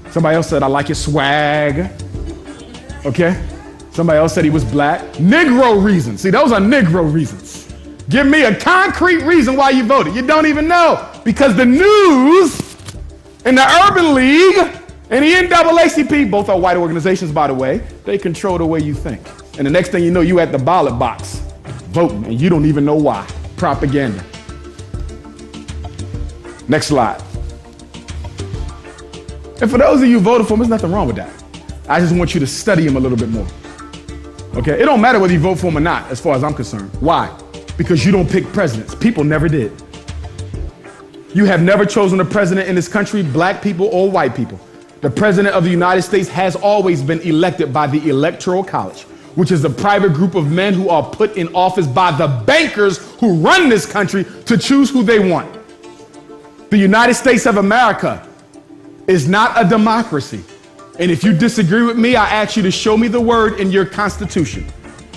Somebody else said, I like his swag. Okay? Somebody else said he was black. Negro reasons. See, those are Negro reasons. Give me a concrete reason why you voted. You don't even know. Because the news and the Urban League and the NAACP, both are white organizations, by the way, they control the way you think. And the next thing you know, you at the ballot box voting, and you don't even know why. Propaganda. Next slide. And for those of you who voted for him, there's nothing wrong with that. I just want you to study him a little bit more. Okay? It don't matter whether you vote for him or not, as far as I'm concerned. Why? Because you don't pick presidents. People never did. You have never chosen a president in this country, black people or white people. The president of the United States has always been elected by the Electoral College, which is a private group of men who are put in office by the bankers who run this country to choose who they want. The United States of America is not a democracy. And if you disagree with me, I ask you to show me the word in your Constitution.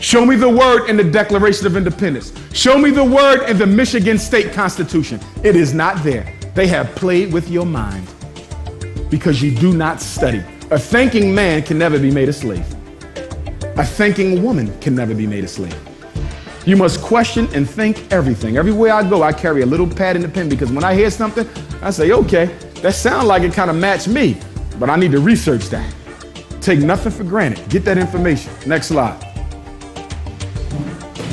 Show me the word in the Declaration of Independence. Show me the word in the Michigan State Constitution. It is not there. They have played with your mind because you do not study. A thinking man can never be made a slave. A thinking woman can never be made a slave. You must question and think everything. Everywhere I go, I carry a little pad and a pen because when I hear something, I say, okay, that sounds like it kind of matched me, but I need to research that. Take nothing for granted. Get that information. Next slide.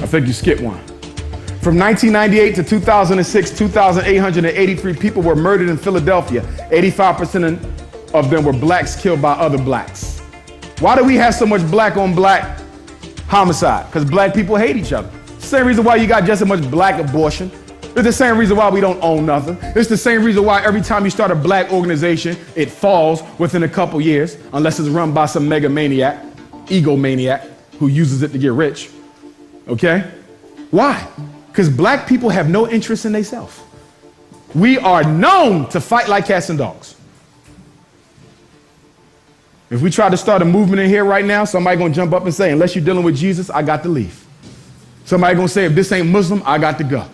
I think you skipped one. From 1998 to 2006, 2,883 people were murdered in Philadelphia. 85% of them were blacks killed by other blacks. Why do we have so much black on black homicide? Because black people hate each other. Same reason why you got just as much black abortion. It's the same reason why we don't own nothing. It's the same reason why every time you start a black organization, it falls within a couple years, unless it's run by some megamaniac, egomaniac, who uses it to get rich. Okay? Why? Because black people have no interest in themselves. We are known to fight like cats and dogs. If we try to start a movement in here right now, somebody gonna jump up and say, unless you're dealing with Jesus, I got to leave. Somebody gonna say, if this ain't Muslim, I got to go.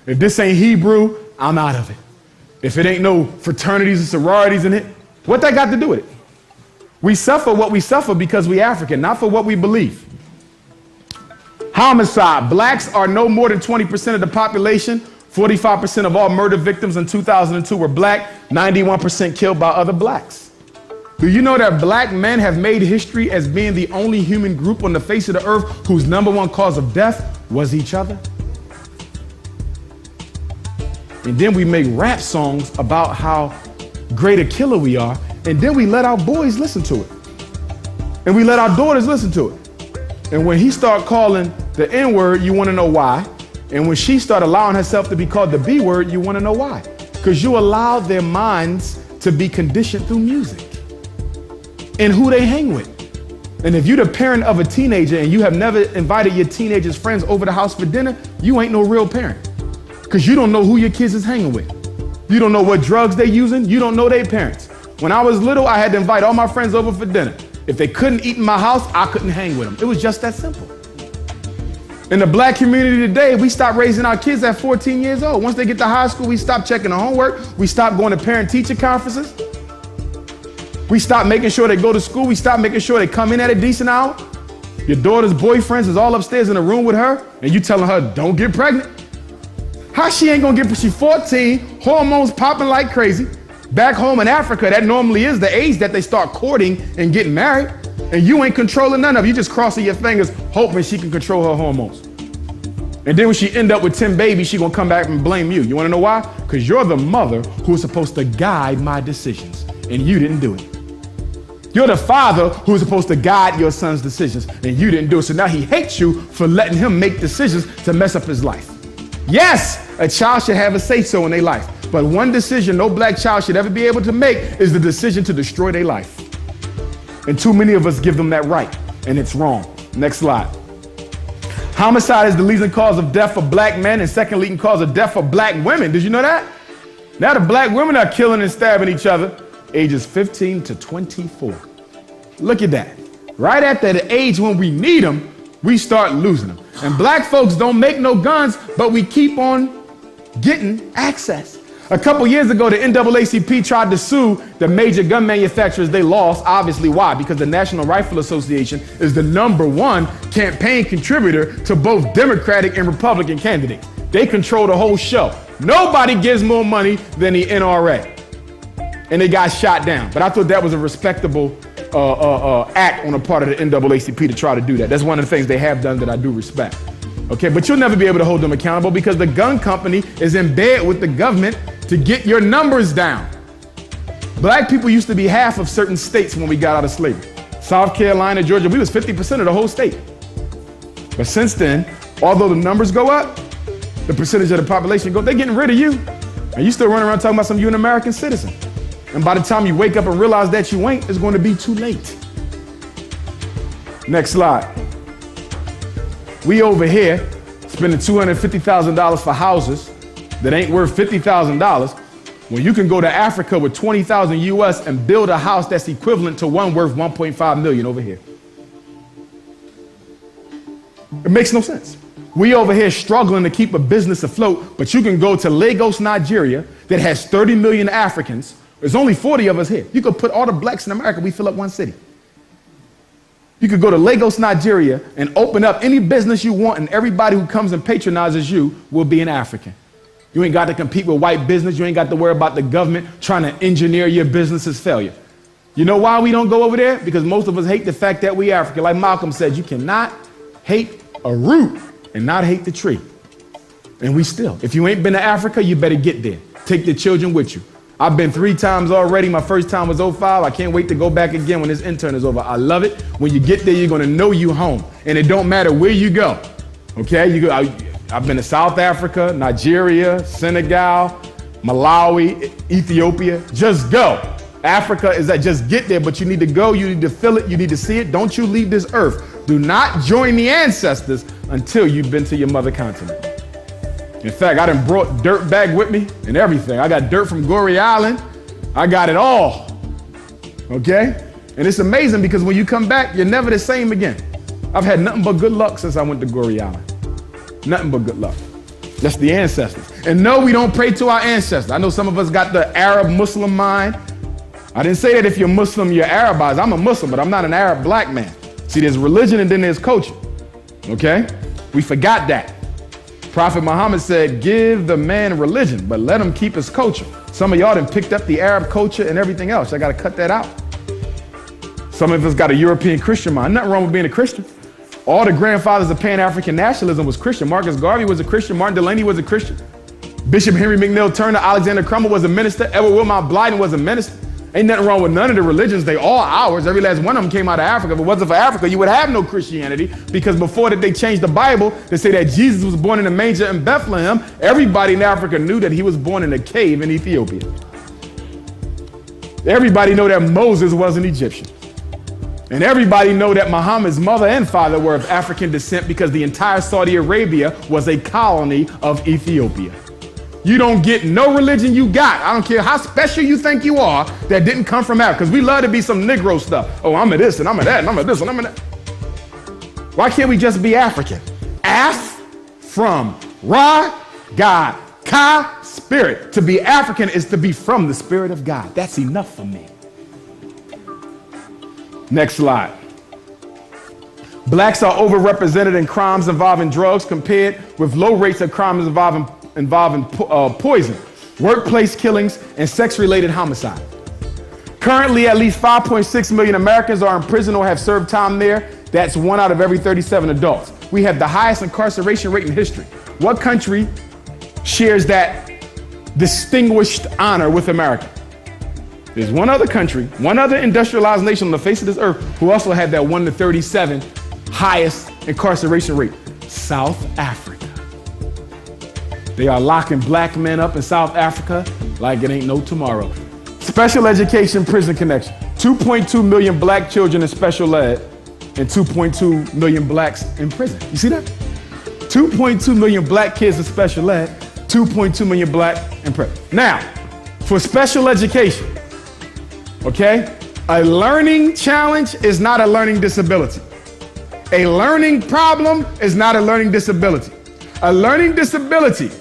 If this ain't Hebrew, I'm out of it. If it ain't no fraternities and sororities in it, what that got to do with it? We suffer what we suffer because we African, not for what we believe. Homicide. Blacks are no more than 20% of the population. 45% of all murder victims in 2002 were black, 91% killed by other blacks. Do you know that black men have made history as being the only human group on the face of the earth whose number one cause of death was each other? And then we make rap songs about how great a killer we are, and then we let our boys listen to it. And we let our daughters listen to it. And when he start calling the N-word, you want to know why. And when she start allowing herself to be called the B-word, you want to know why. Because you allow their minds to be conditioned through music and who they hang with. And if you're the parent of a teenager and you have never invited your teenager's friends over the house for dinner, you ain't no real parent. Because you don't know who your kids is hanging with. You don't know what drugs they using. You don't know their parents. When I was little, I had to invite all my friends over for dinner. If they couldn't eat in my house, I couldn't hang with them. It was just that simple. In the black community today, we stop raising our kids at 14 years old. Once they get to high school, we stop checking the homework. We stop going to parent-teacher conferences. We stop making sure they go to school. We stop making sure they come in at a decent hour. Your daughter's boyfriends is all upstairs in a room with her, and you telling her, don't get pregnant. How she ain't gonna get, she's 14, hormones popping like crazy. Back home in Africa, that normally is the age that they start courting and getting married. And you ain't controlling none of it. You just crossing your fingers, hoping she can control her hormones. And then when she end up with 10 babies, she gonna come back and blame you. You wanna know why? Because you're the mother who's supposed to guide my decisions, and you didn't do it. You're the father who's supposed to guide your son's decisions, and you didn't do it. So now he hates you for letting him make decisions to mess up his life. Yes, a child should have a say-so in their life. But one decision no black child should ever be able to make is the decision to destroy their life. And too many of us give them that right, and it's wrong. Next slide. Homicide is the leading cause of death for black men and second leading cause of death for black women. Did you know that? Now the black women are killing and stabbing each other ages 15 to 24. Look at that. Right at that age when we need them, we start losing them. And black folks don't make no guns, but we keep on getting access. A couple years ago, the NAACP tried to sue the major gun manufacturers. They lost. Obviously, why? Because the National Rifle Association is the #1 campaign contributor to both Democratic and Republican candidates. They control the whole show. Nobody gives more money than the NRA. And they got shot down. But I thought that was a respectable act on the part of the NAACP to try to do that. That's one of the things they have done that I do respect. Okay, but you'll never be able to hold them accountable because the gun company is in bed with the government to get your numbers down. Black people used to be half of certain states when we got out of slavery. South Carolina, Georgia, we was 50% of the whole state. But since then, although the numbers go up, the percentage of the population go, they're getting rid of you. And you still running around talking about some you an American citizen. And by the time you wake up and realize that you ain't, it's going to be too late. Next slide. We over here spending $250,000 for houses that ain't worth $50,000 when you can go to Africa with 20,000 US and build a house that's equivalent to one worth 1.5 million over here. It makes no sense. We over here struggling to keep a business afloat, but you can go to Lagos, Nigeria, that has 30 million Africans. There's only 40 of us here. You could put all the blacks in America, we fill up one city. You could go to Lagos, Nigeria, and open up any business you want, and everybody who comes and patronizes you will be an African. You ain't got to compete with white business. You ain't got to worry about the government trying to engineer your business's failure. You know why we don't go over there? Because most of us hate the fact that we African. Like Malcolm said, you cannot hate a root and not hate the tree. And we still. If you ain't been to Africa, you better get there. Take the children with you. I've been 3 times already. My first time was 05. I can't wait to go back again when this intern is over. I love it. When you get there, you're going to know you home. And it don't matter where you go. Okay? I've been to South Africa, Nigeria, Senegal, Malawi, Ethiopia. Just go. Africa is that just get there, but you need to go. You need to feel it. You need to see it. Don't you leave this earth. Do not join the ancestors until you've been to your mother continent. In fact, I done brought dirt bag with me and everything. I got dirt from Goree Island. I got it all. Okay? And it's amazing because when you come back, you're never the same again. I've had nothing but good luck since I went to Goree Island. Nothing but good luck. That's the ancestors. And no, we don't pray to our ancestors. I know some of us got the Arab Muslim mind. I didn't say that if you're Muslim, you're Arabized. I'm a Muslim, but I'm not an Arab black man. See, there's religion and then there's culture. Okay? We forgot that. Prophet Muhammad said, give the man religion, but let him keep his culture. Some of y'all done picked up the Arab culture and everything else. I got to cut that out. Some of us got a European Christian mind. Nothing wrong with being a Christian. All the grandfathers of Pan-African nationalism was Christian. Marcus Garvey was a Christian. Martin Delany was a Christian. Bishop Henry McNeil Turner, Alexander Crummell was a minister. Edward Wilmot Blyden was a minister. Ain't nothing wrong with none of the religions. They all ours. Every last one of them came out of Africa. If it wasn't for Africa, you would have no Christianity, because before that they changed the Bible to say that Jesus was born in a manger in Bethlehem. Everybody in Africa knew that he was born in a cave in Ethiopia. Everybody know that Moses was an Egyptian. And everybody know that Muhammad's mother and father were of African descent, because the entire Saudi Arabia was a colony of Ethiopia. You don't get no religion you got. I don't care how special you think you are that didn't come from Africa. Because we love to be some Negro stuff. Oh, I'm a this and I'm a that and I'm a this and I'm a that. Why can't we just be African? Af from Ra, God. Ka, spirit. To be African is to be from the spirit of God. That's enough for me. Next slide. Blacks are overrepresented in crimes involving drugs compared with low rates of crimes involving poison, workplace killings, and sex-related homicide. Currently, at least 5.6 million Americans are in prison or have served time there. That's 1 out of every 37 adults. We have the highest incarceration rate in history. What country shares that distinguished honor with America? There's one other country, one other industrialized nation on the face of this earth who also had that 1 to 37 highest incarceration rate. South Africa. They are locking black men up in South Africa like it ain't no tomorrow. Special education prison connection. 2.2 million black children in special ed and 2.2 million blacks in prison. You see that? 2.2 million black kids in special ed, 2.2 million black in prison. Now, for special education, okay, a learning challenge is not a learning disability. A learning problem is not a learning disability. A learning disability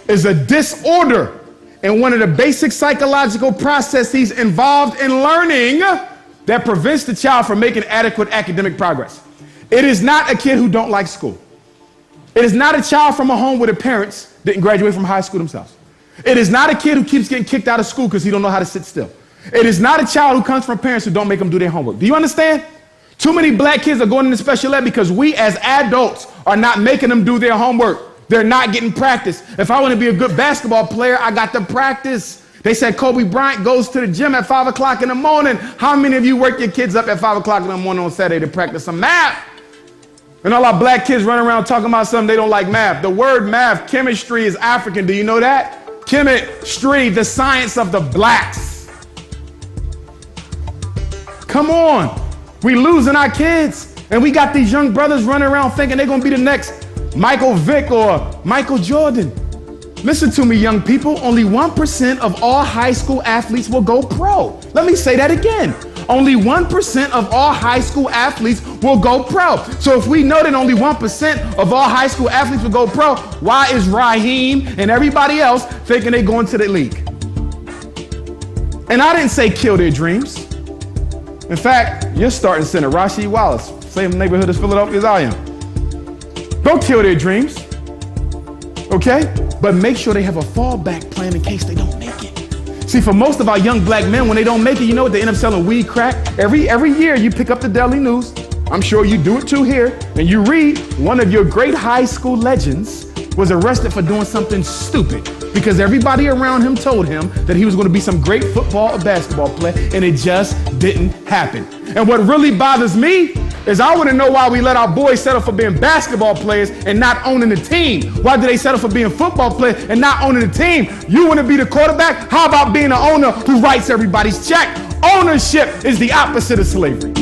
is a disorder in one of the basic psychological processes involved in learning that prevents the child from making adequate academic progress. It is not a kid who don't like school. It is not a child from a home where the parents didn't graduate from high school themselves. It is not a kid who keeps getting kicked out of school because he don't know how to sit still. It is not a child who comes from parents who don't make them do their homework. Do you understand? Too many black kids are going into special ed because we as adults are not making them do their homework. They're not getting practice. If I want to be a good basketball player, I got to practice. They said Kobe Bryant goes to the gym at 5 o'clock in the morning. How many of you work your kids up at 5 o'clock in the morning on Saturday to practice some math? And all our black kids running around talking about something they don't like math. The word math, chemistry, is African. Do you know that? Chemistry, the science of the blacks. Come on. We losing our kids. And we got these young brothers running around thinking they're going to be the next Michael Vick or Michael Jordan. Listen to me, young people. Only 1% of all high school athletes will go pro. Let me say that again. Only 1% of all high school athletes will go pro. So if we know that only 1% of all high school athletes will go pro, why is Raheem and everybody else thinking they're going to the league? And I didn't say kill their dreams. In fact, you're starting center, Rasheed Wallace, same neighborhood as Philadelphia as I am. Don't kill their dreams, okay? But make sure they have a fallback plan in case they don't make it. See, for most of our young black men, when they don't make it, you know what? They end up selling weed, crack. Every year you pick up the Daily News. I'm sure you do it too here. And you read one of your great high school legends was arrested for doing something stupid because everybody around him told him that he was going to be some great football or basketball player, and it just didn't happen. And what really bothers me is I want to know why we let our boys settle for being basketball players and not owning the team. Why do they settle for being football players and not owning the team? You want to be the quarterback? How about being an owner who writes everybody's check? Ownership is the opposite of slavery.